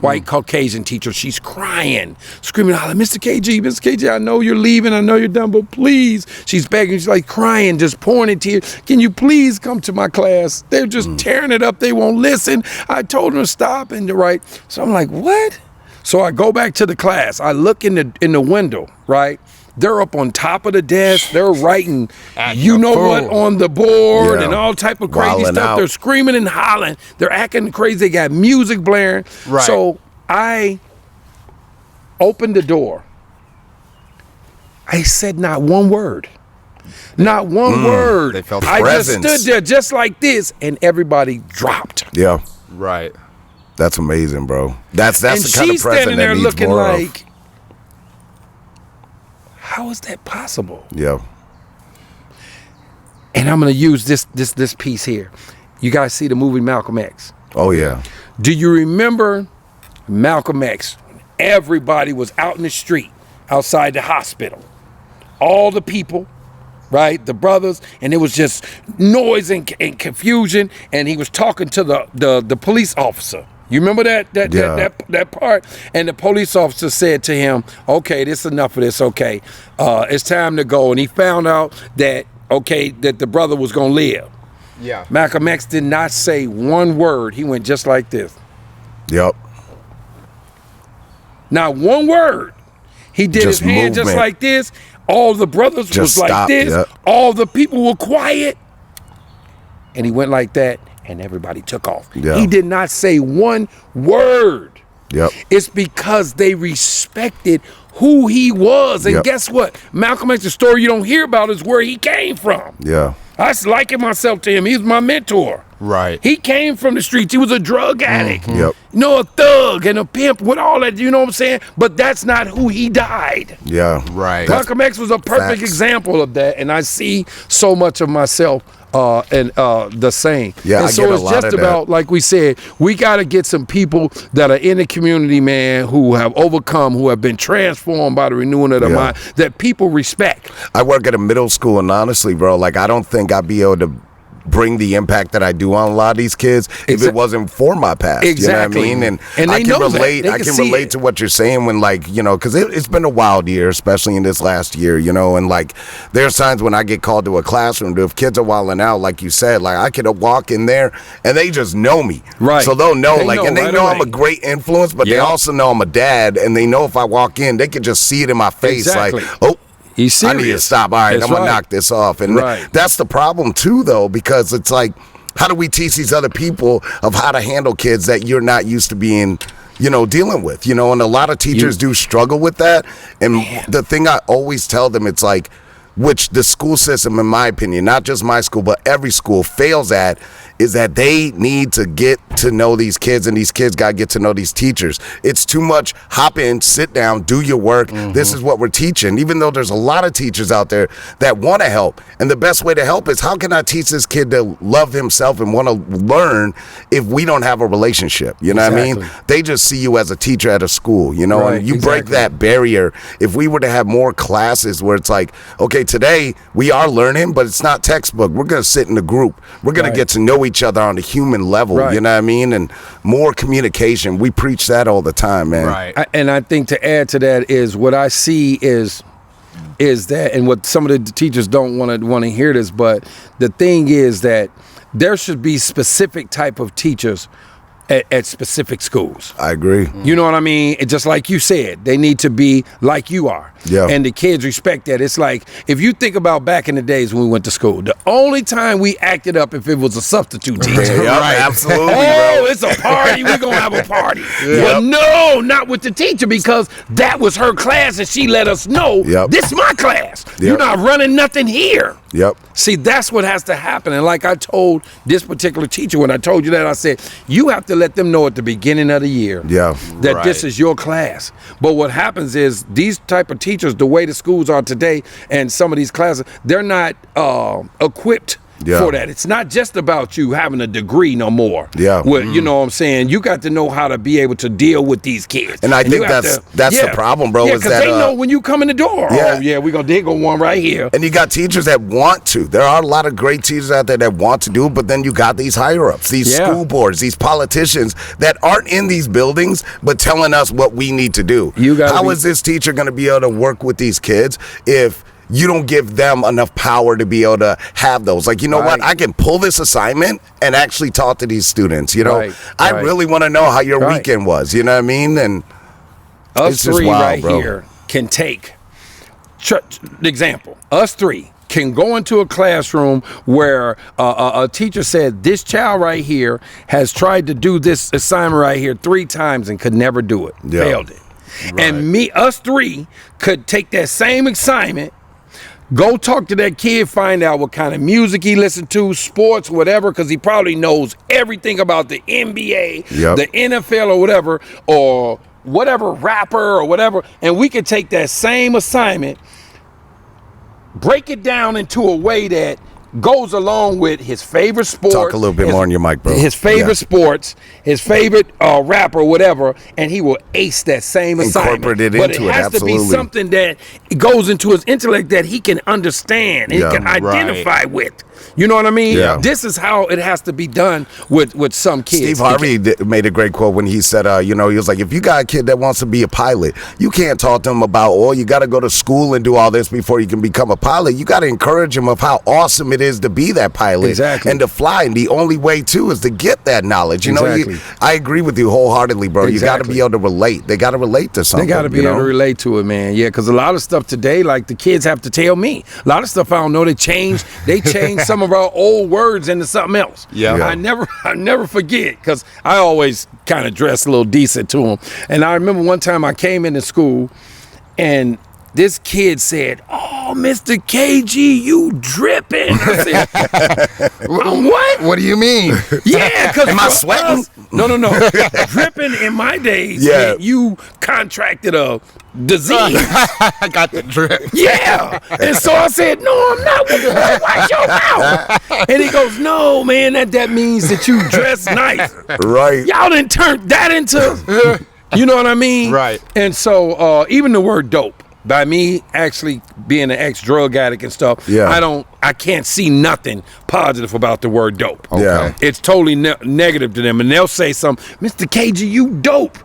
White Caucasian teacher, she's crying, screaming, hollering, Mr. KG, I know you're leaving, I know you're done, but please. She's begging, she's like crying, just pouring in tears. Can you please come to my class? They're just tearing it up, they won't listen. I told them to stop and to write. So I'm like, what? So I go back to the class. I look in the window, right? They're up on top of the desk. They're writing, what, on the board and all type of crazy stuff. They're screaming and hollering. They're acting crazy. They got music blaring. Right. So I opened the door. I said not one word. Not one word. They felt I presence. just stood there just like this, and everybody dropped. Yeah. Right. That's amazing, bro. That's and the kind of she's presence standing there that needs looking more like, how is that possible? Yeah. And I'm going to use this piece here. You guys see the movie Malcolm X? Oh, yeah. Do you remember Malcolm X? Everybody was out in the street outside the hospital. All the people, right? The brothers, and it was just noise and confusion, and he was talking to the police officer. You remember that part? And the police officer said to him, okay, this is enough of this, okay. It's time to go. And he found out that the brother was going to live. Yeah. Malcolm X did not say one word. He went just like this. Yep. Not one word. He did his hand just like this. All the brothers was like this. Yep. All the people were quiet. And he went like that. And everybody took off. Yeah. He did not say one word. Yep. It's because they respected who he was. And guess what? Malcolm X, the story you don't hear about is where he came from. Yeah. I was liking myself to him. He was my mentor. Right. He came from the streets. He was a drug addict. Yep. You know, a thug and a pimp with all that, you know what I'm saying? But that's not who he died. Yeah. Right. Malcolm X was a perfect example of that. And I see so much of myself the same. Yeah, and I so get a it's lot just of that. about, like we said, we got to get some people that are in the community, man, who have overcome, who have been transformed by the renewing of the mind, that people respect. I work at a middle school, and honestly, bro, like, I don't think I'd be able to bring the impact that I do on a lot of these kids if it wasn't for my past. Exactly. You know what I mean? And I they can know that. relate. They I can can see relate it. to what you're saying when, like, you know, because it's been a wild year, especially in this last year, you know, and like there's times when I get called to a classroom, if kids are wilding out, like you said, like I could walk in there and they just know me. Right. So they'll know, They like, know and they right know away. I'm a great influence, but they also know I'm a dad, and they know if I walk in, they can just see it in my face, Exactly. like, oh, He's I need to serious. stop. All right, That's I'm going right. to knock this off. And Right. that's the problem, too, though, because it's like, how do we teach these other people of how to handle kids that you're not used to being, you know, dealing with, you know? And a lot of teachers do struggle with that. And the thing I always tell them, it's like, which the school system, in my opinion, not just my school, but every school fails at, is that they need to get to know these kids, and these kids got to get to know these teachers. It's too much hop in, sit down, do your work. This is what we're teaching, even though there's a lot of teachers out there that want to help. And the best way to help is, how can I teach this kid to love himself and want to learn if we don't have a relationship? You know what I mean? They just see you as a teacher at a school, you know, Right, and you break exactly. that barrier. If we were to have more classes where it's like, okay, today we are learning, but it's not textbook. We're going to sit in a group. We're going to get to know each other on a human level, you know what I mean? And more communication. We preach that all the time, man. Right. And I think to add to that is what I see is that, and what some of the teachers don't want to hear this, but the thing is that there should be specific type of teachers at specific schools. I agree. You know what I mean? It's just like you said, they need to be like you are. Yeah. And the kids respect that. It's like, if you think about back in the days when we went to school, the only time we acted up if it was a substitute teacher. Yeah, right. Absolutely, Oh, bro. it's a party. We're going to have a party. Well, no, not with the teacher, because that was her class and she let us know, this is my class. You're not running nothing here. Yep. See, that's what has to happen. And like I told this particular teacher, when I told you that, I said, you have to let them know at the beginning of the year that this is your class. But what happens is these type of teachers, the way the schools are today and some of these classes, they're not equipped for that. It's not just about you having a degree no more. You know what I'm saying? You got to know how to be able to deal with these kids. And I think that's the problem, bro. Yeah, is because that they know when you come in the door. Yeah. Oh, yeah, we're going to dig on one right here. And you got teachers that want to. There are a lot of great teachers out there that want to do it, but then you got these higher-ups, these school boards, these politicians that aren't in these buildings but telling us what we need to do. How is this teacher going to be able to work with these kids if you don't give them enough power to be able to have those? Like, you know what? I can pull this assignment and actually talk to these students. You know, I really want to know how your weekend was. You know what I mean? And us three here can take example. Us three can go into a classroom where a teacher said, this child right here has tried to do this assignment right here 3 times and could never do it. Failed it. And us three could take that same assignment, go talk to that kid, find out what kind of music he listened to, sports, whatever, because he probably knows everything about the NBA, the NFL or whatever rapper or whatever. And we could take that same assignment, break it down into a way that goes along with his favorite sports. Talk a little bit more on your mic, bro. His favorite sports, his favorite rapper, whatever, and he will ace that same assignment. Incorporate it but into it has to be something that goes into his intellect that he can understand and he can identify with. You know what I mean? Yeah. This is how it has to be done with some kids. Steve Harvey made a great quote when he said, he was like, if you got a kid that wants to be a pilot, you can't talk to him about, you got to go to school and do all this before you can become a pilot. You got to encourage him of how awesome it is to be that pilot and to fly. And the only way, too, is to get that knowledge. You know, I agree with you wholeheartedly, bro. You got to be able to relate. They got to relate to something. They got to be able to relate to it, man. Yeah, because a lot of stuff today, like the kids have to tell me. A lot of stuff I don't know. They changed some of our old words into something else. I never forget, because I always kind of dress a little decent to them. And I remember one time I came into school and this kid said, "Oh, Mr. KG, you dripping." I said, "What? What do you mean?" Yeah, because am I sweating? No. Dripping in my days meant you contracted a disease. I got the drip. Yeah. And so I said, "No, I'm not. Watch your mouth." And he goes, "No, man, that means that you dress nice." Right. Y'all didn't turn that into, you know what I mean? Right. And so even the word dope, by me actually being an ex-drug addict and stuff, I can't see nothing positive about the word dope. Yeah. It's totally negative to them. And they'll say something, "Mr. KG, you dope."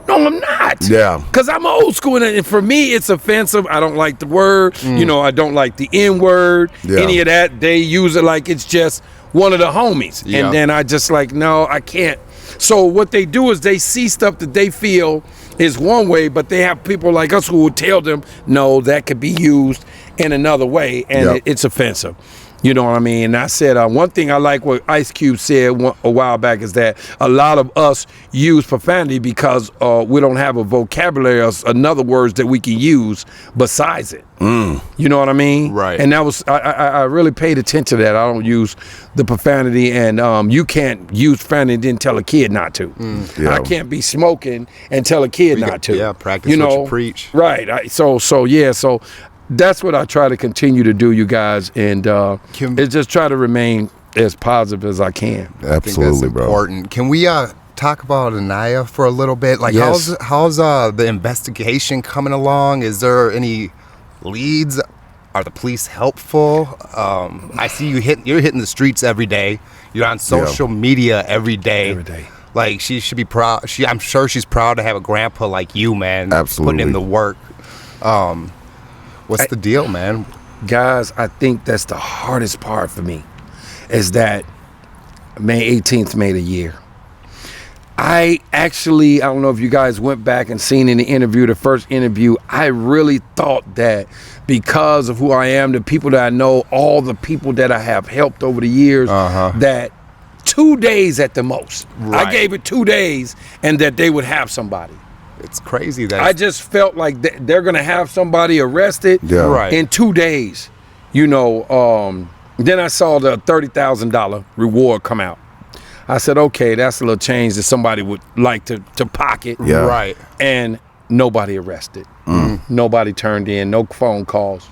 No, I'm not. Yeah. Because I'm old school, and for me, it's offensive. I don't like the word. You know, I don't like the N-word. Any of that. They use it like it's just one of the homies. And then I just like, no, I can't. So what they do is they see stuff that they feel is one way, but they have people like us who will tell them, no, that could be used in another way, and it's offensive. You know what I mean? And I said, one thing I like what Ice Cube said a while back is that a lot of us use profanity because we don't have a vocabulary or another words that we can use besides it. You know what I mean? Right. And that was, I really paid attention to that. I don't use the profanity, and you can't use profanity and then tell a kid not to. I can't be smoking and tell a kid not to. Yeah, practice what you preach. Right. So that's what I try to continue to do, you guys, and it's just try to remain as positive as I can. Absolutely, I think that's important. bro. Can we talk about Aniya for a little bit? Like, how's the investigation coming along? Is there any leads? Are the police helpful? I see you're hitting the streets every day. You're on social media every day. Every day. Like, she should be proud. I'm sure she's proud to have a grandpa like you, man. Absolutely. Putting in the work. What's the deal, man? Guys, I think that's the hardest part for me, is that May 18th made a year. I don't know if you guys went back and seen in the interview, the first interview, I really thought that because of who I am, the people that I know, all the people that I have helped over the years, that 2 days at the most, I gave it 2 days, and that they would have somebody. It's crazy that I just felt like they're going to have somebody arrested in 2 days. You know, then I saw the $30,000 reward come out. I said, okay, that's a little change that somebody would like to pocket. Yeah. Right. And nobody arrested. Nobody turned in, no phone calls.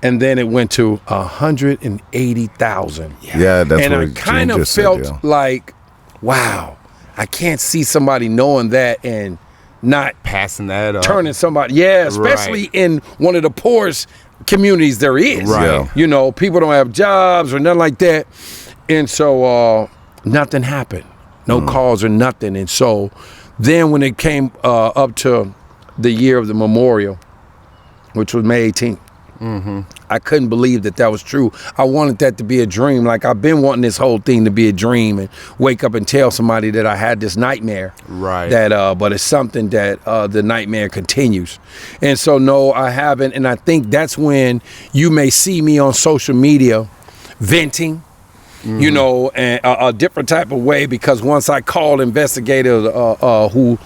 And then it went to 180,000. Yeah, that's and what I kind of felt like, wow, I can't see somebody knowing that and not passing that up. Turning somebody, especially in one of the poorest communities there is. Right. You know, people don't have jobs or nothing like that. And so nothing happened. No calls or nothing. And so then when it came up to the year of the memorial, which was May 18th, I couldn't believe that was true. I wanted that to be a dream. Like, I've been wanting this whole thing to be a dream and wake up and tell somebody that I had this nightmare. Right. That, but it's something that the nightmare continues. And so, no, I haven't. And I think that's when you may see me on social media venting, you know, and a different type of way, because once I called investigators who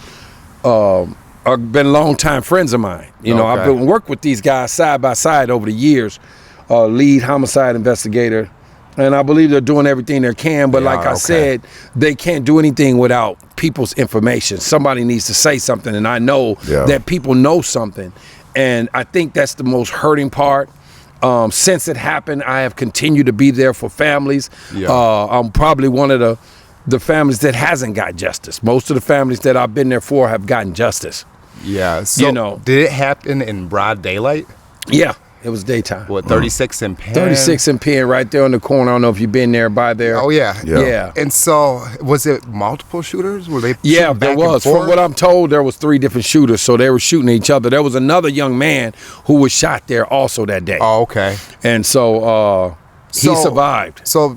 have been longtime friends of mine. You know, I've been worked with these guys side by side over the years, lead homicide investigator, and I believe they're doing everything they can. But like I said, they can't do anything without people's information. Somebody needs to say something, and I know that people know something. And I think that's the most hurting part. Since it happened, I have continued to be there for families. I'm probably one of the families that hasn't got justice. Most of the families that I've been there for have gotten justice. Yeah. So, you know, did it happen in broad daylight? Yeah, it was daytime. What, 36 and Penn? 36 and Penn, right there on the corner. I don't know if you've been there, by there. Oh, yeah. Yeah. And so, was it multiple shooters? Were they Yeah, shooting there back and was. forth? From what I'm told, there was 3 different shooters, so they were shooting each other. There was another young man who was shot there also that day. Oh, okay. And so he survived. So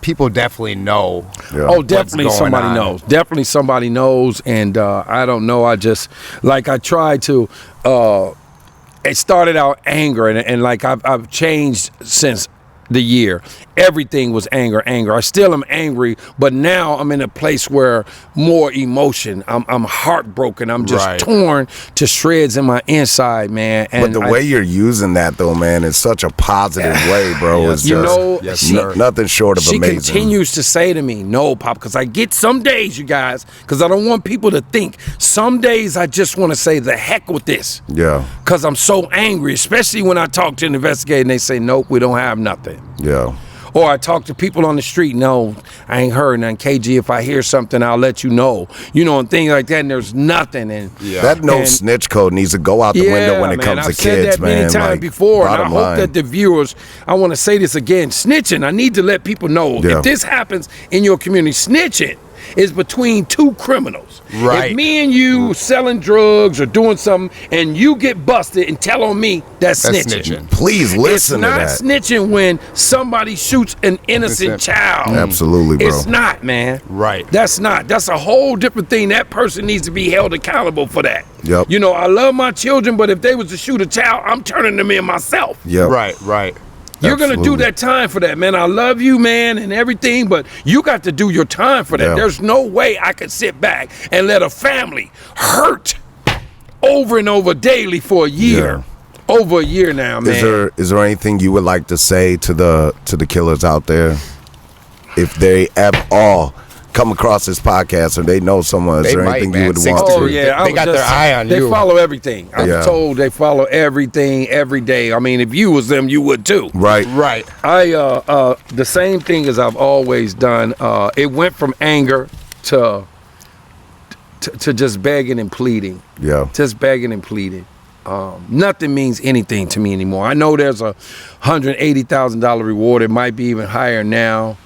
people definitely know. Yeah. Oh, definitely what's going somebody on. knows. Definitely somebody knows. And I don't know. I just, like, I tried to, it started out anger. And like, I've changed since the year. Everything was anger. I still am angry, but now I'm in a place where more emotion. I'm heartbroken. I'm just torn to shreds in my inside, man. And but the way you're using that, though, man, is such a positive way, bro. It's you just know, nothing short of she amazing. She continues to say to me, no, Pop, because I get some days, you guys, because I don't want people to think. Some days I just want to say the heck with this. Yeah. Because I'm so angry, especially when I talk to an investigator and they say, nope, we don't have nothing. Yeah. Or I talk to people on the street, no, I ain't heard nothing. KG, if I hear something, I'll let you know. You know, and things like that, and there's nothing. And that no snitch code needs to go out the window when it comes to I've kids, said that man. many times like, before, and I hope line. that the viewers, I want to say this again, snitching, I need to let people know, if this happens in your community, snitching is between 2 criminals. Right. If me and you selling drugs or doing something and you get busted and tell on me, that's snitching. Please listen to that. It's not snitching when somebody shoots an innocent child. Absolutely, bro. It's not, man. Right. That's not. That's a whole different thing. That person needs to be held accountable for that. Yep. You know, I love my children, but if they was to shoot a child, I'm turning them in myself. Yep. Right. You're going to do that time for that, man. I love you, man, and everything, but you got to do your time for that. Yeah. There's no way I could sit back and let a family hurt over and over daily for a year. Yeah. Over a year now, man. Is there anything you would like to say to the killers out there? If they at all come across this podcast or they know someone, is there anything you would want to? Oh, yeah. They got their eye on you. They follow everything. I'm told they follow everything every day. I mean, if you was them, you would too. Right. I the same thing as I've always done. It went from anger to just begging and pleading. Yeah. Just begging and pleading. Nothing means anything to me anymore. I know there's a $180,000 reward. It might be even higher now.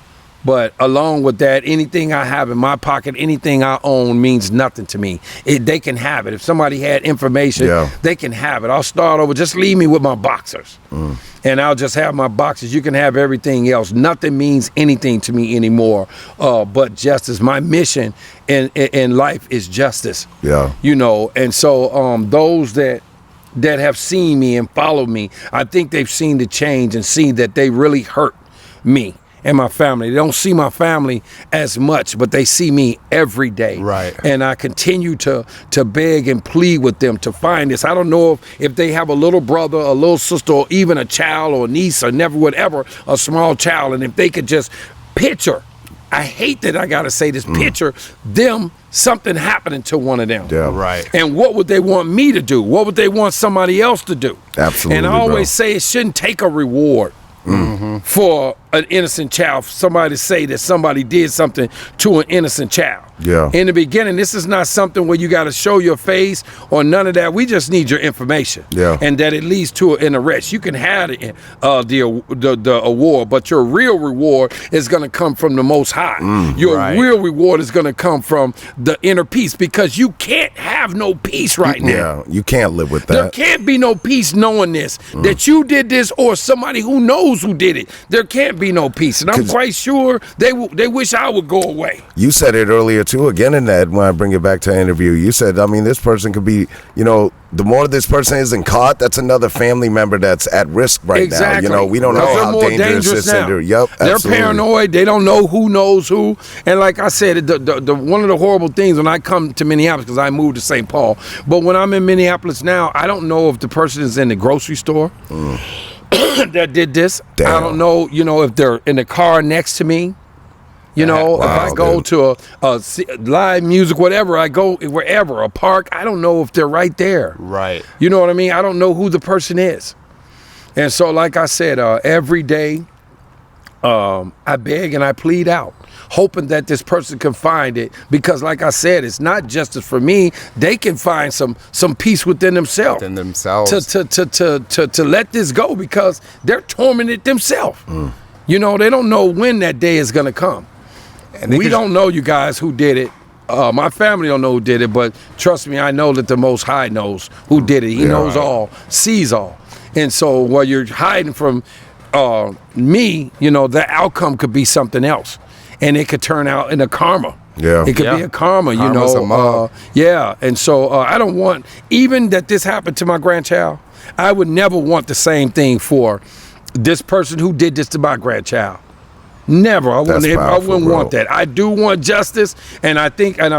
But along with that, anything I have in my pocket, anything I own means nothing to me. They can have it. If somebody had information, they can have it. I'll start over. Just leave me with my boxers. And I'll just have my boxes. You can have everything else. Nothing means anything to me anymore but justice. My mission in life is justice. Yeah. You know, and so those that have seen me and followed me, I think they've seen the change and seen that they really hurt me and my family. They don't see my family as much, but they see me every day. Right. And I continue to beg and plead with them to find this. I don't know if they have a little brother, a little sister, or even a child or a niece or never whatever, a small child, and if they could just picture, I hate that I gotta say this, picture them, something happening to one of them. Yeah. Right. And what would they want me to do? What would they want somebody else to do? Absolutely. And I always say it shouldn't take a reward for an innocent child, for somebody to say that somebody did something to an innocent child. Yeah. In the beginning, this is not something where you got to show your face or none of that. We just need your information. Yeah. And that it leads to an arrest. You can have the award, but your real reward is going to come from the Most High. Your real reward is going to come from the inner peace, because you can't have no peace right now. Yeah, you can't live with that. There can't be no peace knowing this, that you did this or somebody who knows who did it. There can't be no peace. And I'm quite sure they wish I would go away. You said it earlier too, again in that, when I bring it back to the interview, you said, I mean, this person could be, you know, the more this person isn't caught, that's another family member that's at risk right now. You know, we don't know how dangerous this is. Yep, they're paranoid. They don't know who knows who. And like I said, the one of the horrible things when I come to Minneapolis, because I moved to St. Paul, but when I'm in Minneapolis now, I don't know if the person is in the grocery store that did this. Damn. I don't know, you know, if they're in the car next to me. You know, if I go to a live music, whatever, I go wherever, a park, I don't know if they're right there. Right. You know what I mean? I don't know who the person is. And so, like I said, every day, I beg and I plead out, hoping that this person can find it. Because, like I said, it's not justice for me. They can find some peace within themselves. To let this go, because they're tormented themselves. You know, they don't know when that day is going to come. And we don't know, you guys, who did it. My family don't know who did it, but trust me, I know that the Most High knows who did it. He knows all, sees all. And so while you're hiding from me, you know, the outcome could be something else. And it could turn out in a karma. Yeah. It could be a karma, you know. Yeah. And so I don't want, even that this happened to my grandchild, I would never want the same thing for this person who did this to my grandchild. Never. I wouldn't want that. I do want justice, and I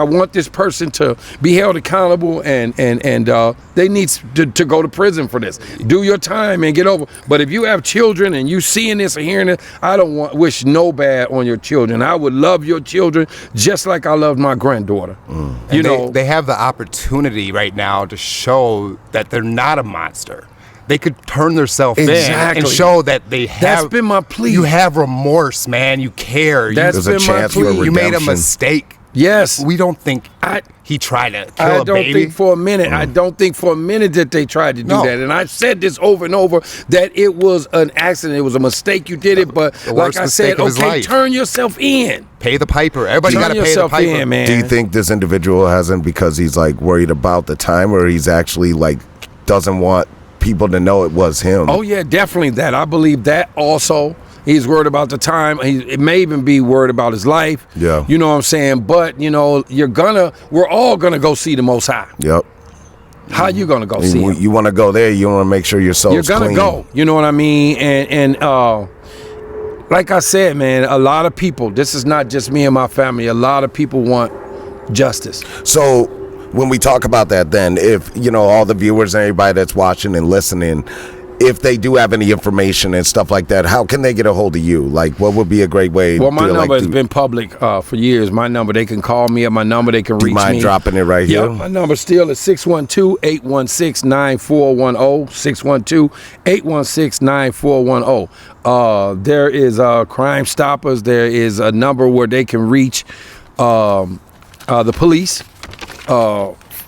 want this person to be held accountable, and they need to go to prison for this. Do your time and get over. But if you have children and you seeing this or hearing it, I don't wish no bad on your children. I would love your children just like I loved my granddaughter. You know, they have the opportunity right now to show that they're not a monster. They could turn themselves in and show that they have. That's been my plea. You have remorse, man. You care. That's been my plea. You made a mistake. Yes. We don't think he tried to kill a baby. I don't think for a minute. I don't think for a minute that they tried to do that. And I've said this over and over, that it was an accident. It was a mistake. You did it. But like I said, okay, turn yourself in. Pay the piper. Everybody got to pay the piper. In, man. Do you think this individual hasn't, because he's like worried about the time, or he's actually like doesn't want people to know it was him? Oh yeah, definitely that. I believe that also. He's worried about the time. It may even be worried about his life. Yeah. You know what I'm saying? But, you know, we're all gonna go see the Most High. Yep. How you gonna go see him? You want to go there, you want to make sure your soul's clean. You're gonna go. You know what I mean? And like I said, man, a lot of people, this is not just me and my family, a lot of people want justice. So when we talk about that, then, if, you know, all the viewers and everybody that's watching and listening, if they do have any information and stuff like that, how can they get a hold of you? Like, what would be a great way? Well, my number has been public for years. My number, they can call me at my number. They can reach me. Do you mind dropping it right here? My number still is 612-816-9410. 612-816-9410. There is Crime Stoppers. There is a number where they can reach the police.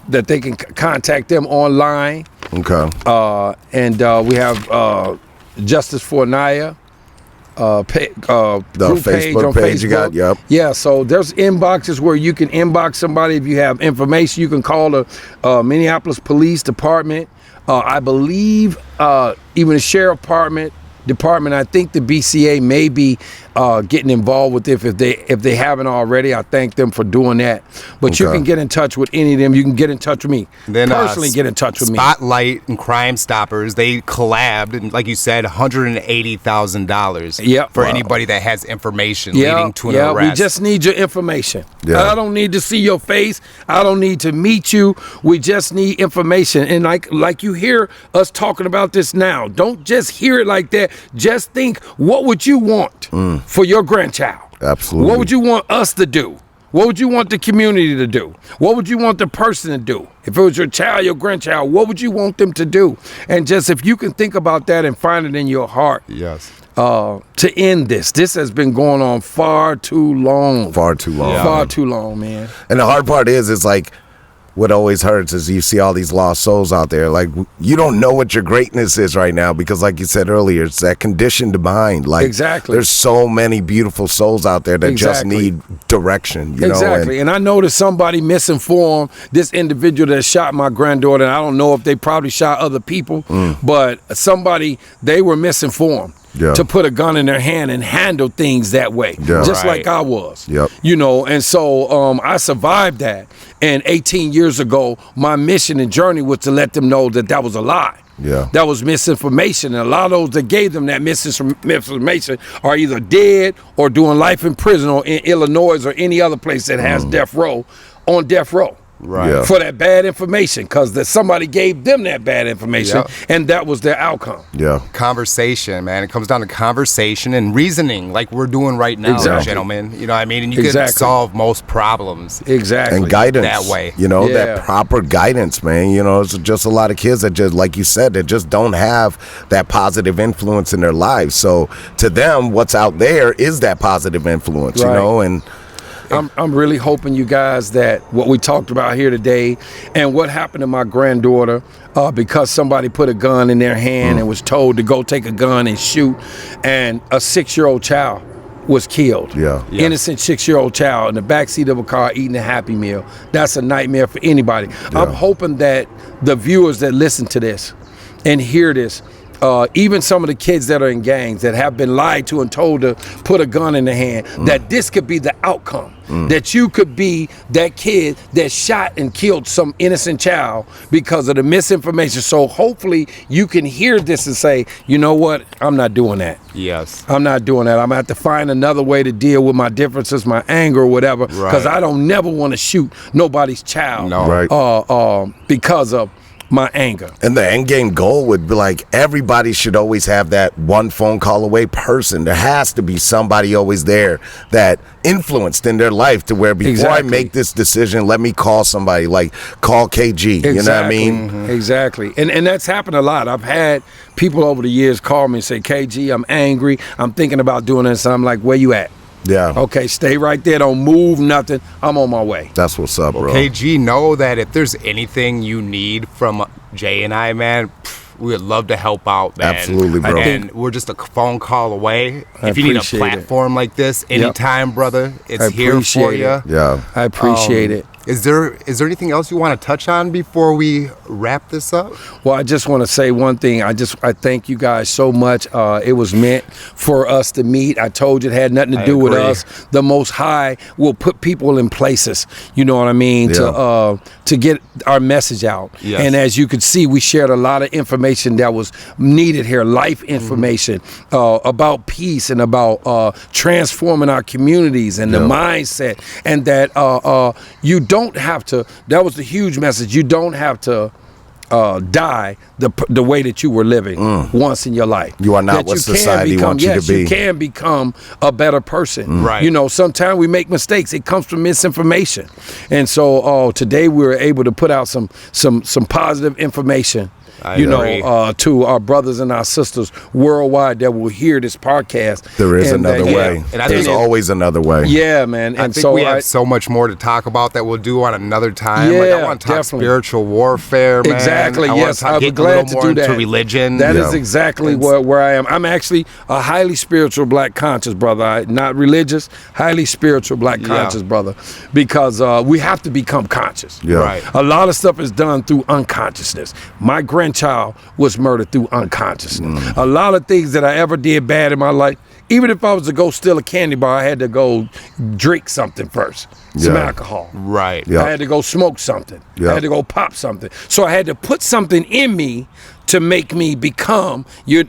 That they can contact them online. Okay. And we have Justice for Aniya. Facebook page on page Facebook. you got, yep. Yeah, so there's inboxes where you can inbox somebody if you have information. You can call the Minneapolis Police Department. I believe even the Sheriff Department. I think the BCA may be getting involved with it if they haven't already. I thank them for doing that. But you can get in touch with any of them. You can get in touch with me. Then personally get in touch with me. Spotlight and Crime Stoppers, they collabed, and like you said, $180,000 for anybody that has information leading to an arrest. We just need your information. Yeah. I don't need to see your face. I don't need to meet you. We just need information. And like you hear us talking about this now, don't just hear it like that. Just think, what would you want for your grandchild? Absolutely. What would you want us to do? What would you want the community to do? What would you want the person to do? If it was your child, your grandchild, what would you want them to do? And just if you can think about that and find it in your heart. Yes. To end this has been going on far too long. Far too long. Yeah. Far too long, man. And the hard part is like, what always hurts is you see all these lost souls out there. Like, you don't know what your greatness is right now because, like you said earlier, it's that conditioned mind. Like, exactly. There's so many beautiful souls out there that just need direction. You know? And I know that somebody misinformed this individual that shot my granddaughter. And I don't know if they probably shot other people, but they were misinformed. Yeah. To put a gun in their hand and handle things that way, just like I was. Yep. You know, and so I survived that. And 18 years ago, my mission and journey was to let them know that was a lie. Yeah. That was misinformation. And a lot of those that gave them that misinformation are either dead or doing life in prison or in Illinois or any other place that has death row on death row. Right. Yeah. For that bad information, because somebody gave them that bad information, and that was their outcome. Yeah. Conversation, man. It comes down to conversation and reasoning, like we're doing right now, gentlemen. You know what I mean? And you can solve most problems. Exactly. And guidance. That way. You know, that proper guidance, man. You know, it's just a lot of kids that just, like you said, that just don't have that positive influence in their lives. So to them, what's out there is that positive influence, you know, and I'm really hoping, you guys, that what we talked about here today and what happened to my granddaughter, because somebody put a gun in their hand and was told to go take a gun and shoot, and a 6-year-old child was killed. Yeah. Innocent 6-year-old child in the backseat of a car eating a Happy Meal. That's a nightmare for anybody. I'm hoping that the viewers that listen to this and hear this, even some of the kids that are in gangs that have been lied to and told to put a gun in their hand, that this could be the outcome. That you could be that kid that shot and killed some innocent child because of the misinformation. So hopefully you can hear this and say, you know what, I'm not doing that. Yes. I'm not doing that. I'm gonna have to find another way to deal with my differences, my anger or whatever, because I don't never want to shoot nobody's child. No. Right. Because of my anger. And the end game goal would be like, everybody should always have that one phone call away person. There has to be somebody always there that influenced in their life to where before I make this decision, let me call somebody, like call KG. You know what I mean? Exactly. And that's happened a lot. I've had people over the years call me and say, KG, I'm angry. I'm thinking about doing this. And I'm like, where you at? Yeah. Okay, stay right there. Don't move nothing. I'm on my way. That's what's up, bro. KG, know that if there's anything you need from Jay and I, man, we would love to help out, man. Absolutely, bro. And we're just a phone call away. I If you need a appreciate platform like this, anytime, brother, it's here appreciate for you. Yeah. I appreciate it. Is there anything else you want to touch on before we wrap this up? Well, I just want to say one thing. I thank you guys so much. It was meant for us to meet. I told you it had nothing to do with us. The Most High will put people in places, you know what I mean, to get our message out. Yes. And as you could see, we shared a lot of information that was needed here, life information about peace and about transforming our communities and the mindset, and that you don't have to, that was the huge message, you don't have to die the way that you were living once in your life. You are not what society wants you to be. You can become a better person. Right. You know, sometimes we make mistakes. It comes from misinformation. And so today we were able to put out some positive information I agree. to our brothers and our sisters worldwide that will hear this podcast. There is another way. And I There's think always another way. Yeah, man. I And think so we have so much more to talk about that we'll do on another time. Yeah, like, I want to talk definitely. spiritual warfare, man. Exactly. I want Yes, to I would get glad a little to more do into that. religion. That is exactly where I am. I'm actually a highly spiritual black conscious brother. Not religious, highly spiritual black conscious brother. Because we have to become conscious. Yeah. Right. A lot of stuff is done through unconsciousness. My grandchild was murdered through unconsciousness. A lot of things that I ever did bad in my life, even if I was to go steal a candy bar, I had to go drink something first, some alcohol. Right. Yeah. I had to go smoke something. Yeah. I had to go pop something. So I had to put something in me to make me become your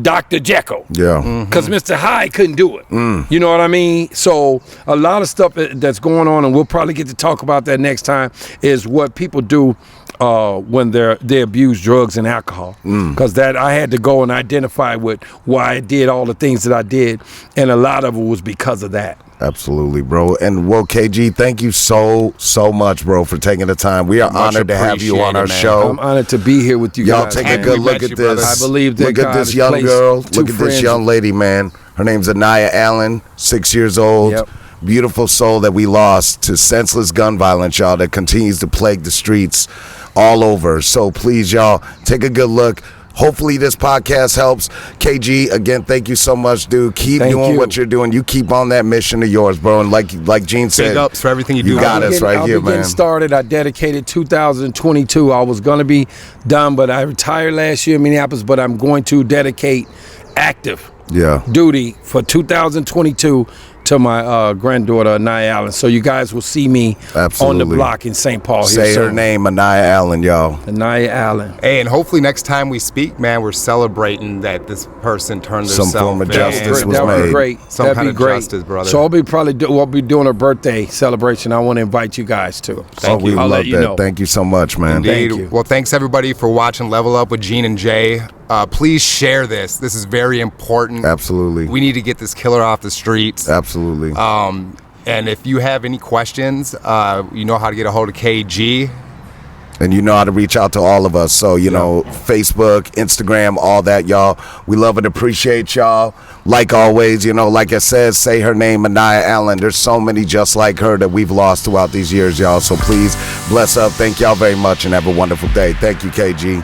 Dr. Jekyll. Yeah. Because Mr. Hyde couldn't do it. You know what I mean? So a lot of stuff that's going on, and we'll probably get to talk about that next time, is what people do when they abuse drugs and alcohol. Because that I had to go and identify with why I did all the things that I did, and a lot of it was because of that. Absolutely, bro. And well, KG, thank you so much, bro, for taking the time. We are honored to have you on our show. I'm honored to be here with you Y'all guys. take a man. good We look met at you, brother. this. I believe that look at God this has young placed girl. two Look at this friends- young lady, man. Her name's Aniya Allen, 6 years old. Yep. Beautiful soul that we lost to senseless gun violence, y'all, that continues to plague the streets all over. So please, y'all, take a good look. Hopefully this podcast helps. KG, again, thank you so much, dude. Keep Thank doing you. what you're doing. You keep on that mission of yours, bro. And like Gene said, Big ups for everything you do. you got man. us right I'll here, be getting man. started. I dedicated 2022. I was going to be done, but I retired last year in Minneapolis, but I'm going to dedicate active Yeah. duty for 2022 to my granddaughter, Aniya Allen. So you guys will see me on Absolutely. the block in St. Paul. Say here her soon. name, Aniya Allen, y'all. Aniya Allen. Hey, and hopefully next time we speak, man, we're celebrating that this person turned Some themselves form of in. justice was That would made. be great. Some That'd kind be of great. justice, brother. So we'll be doing a birthday celebration. I want to invite you guys to. Thank We you. I'll love let you that. know. Thank you so much, man. Indeed. Thank you. Well, thanks everybody for watching Level Up with Gene and Jay. Please share this. This is very important. Absolutely. We need to get this killer off the streets. Absolutely. And if you have any questions, you know how to get a hold of KG. And you know how to reach out to all of us. So, you know, Facebook, Instagram, all that, y'all. We love and appreciate y'all. Like always, you know, like I said, say her name, Aniya Allen. There's so many just like her that we've lost throughout these years, y'all. So please bless up. Thank y'all very much and have a wonderful day. Thank you, KG.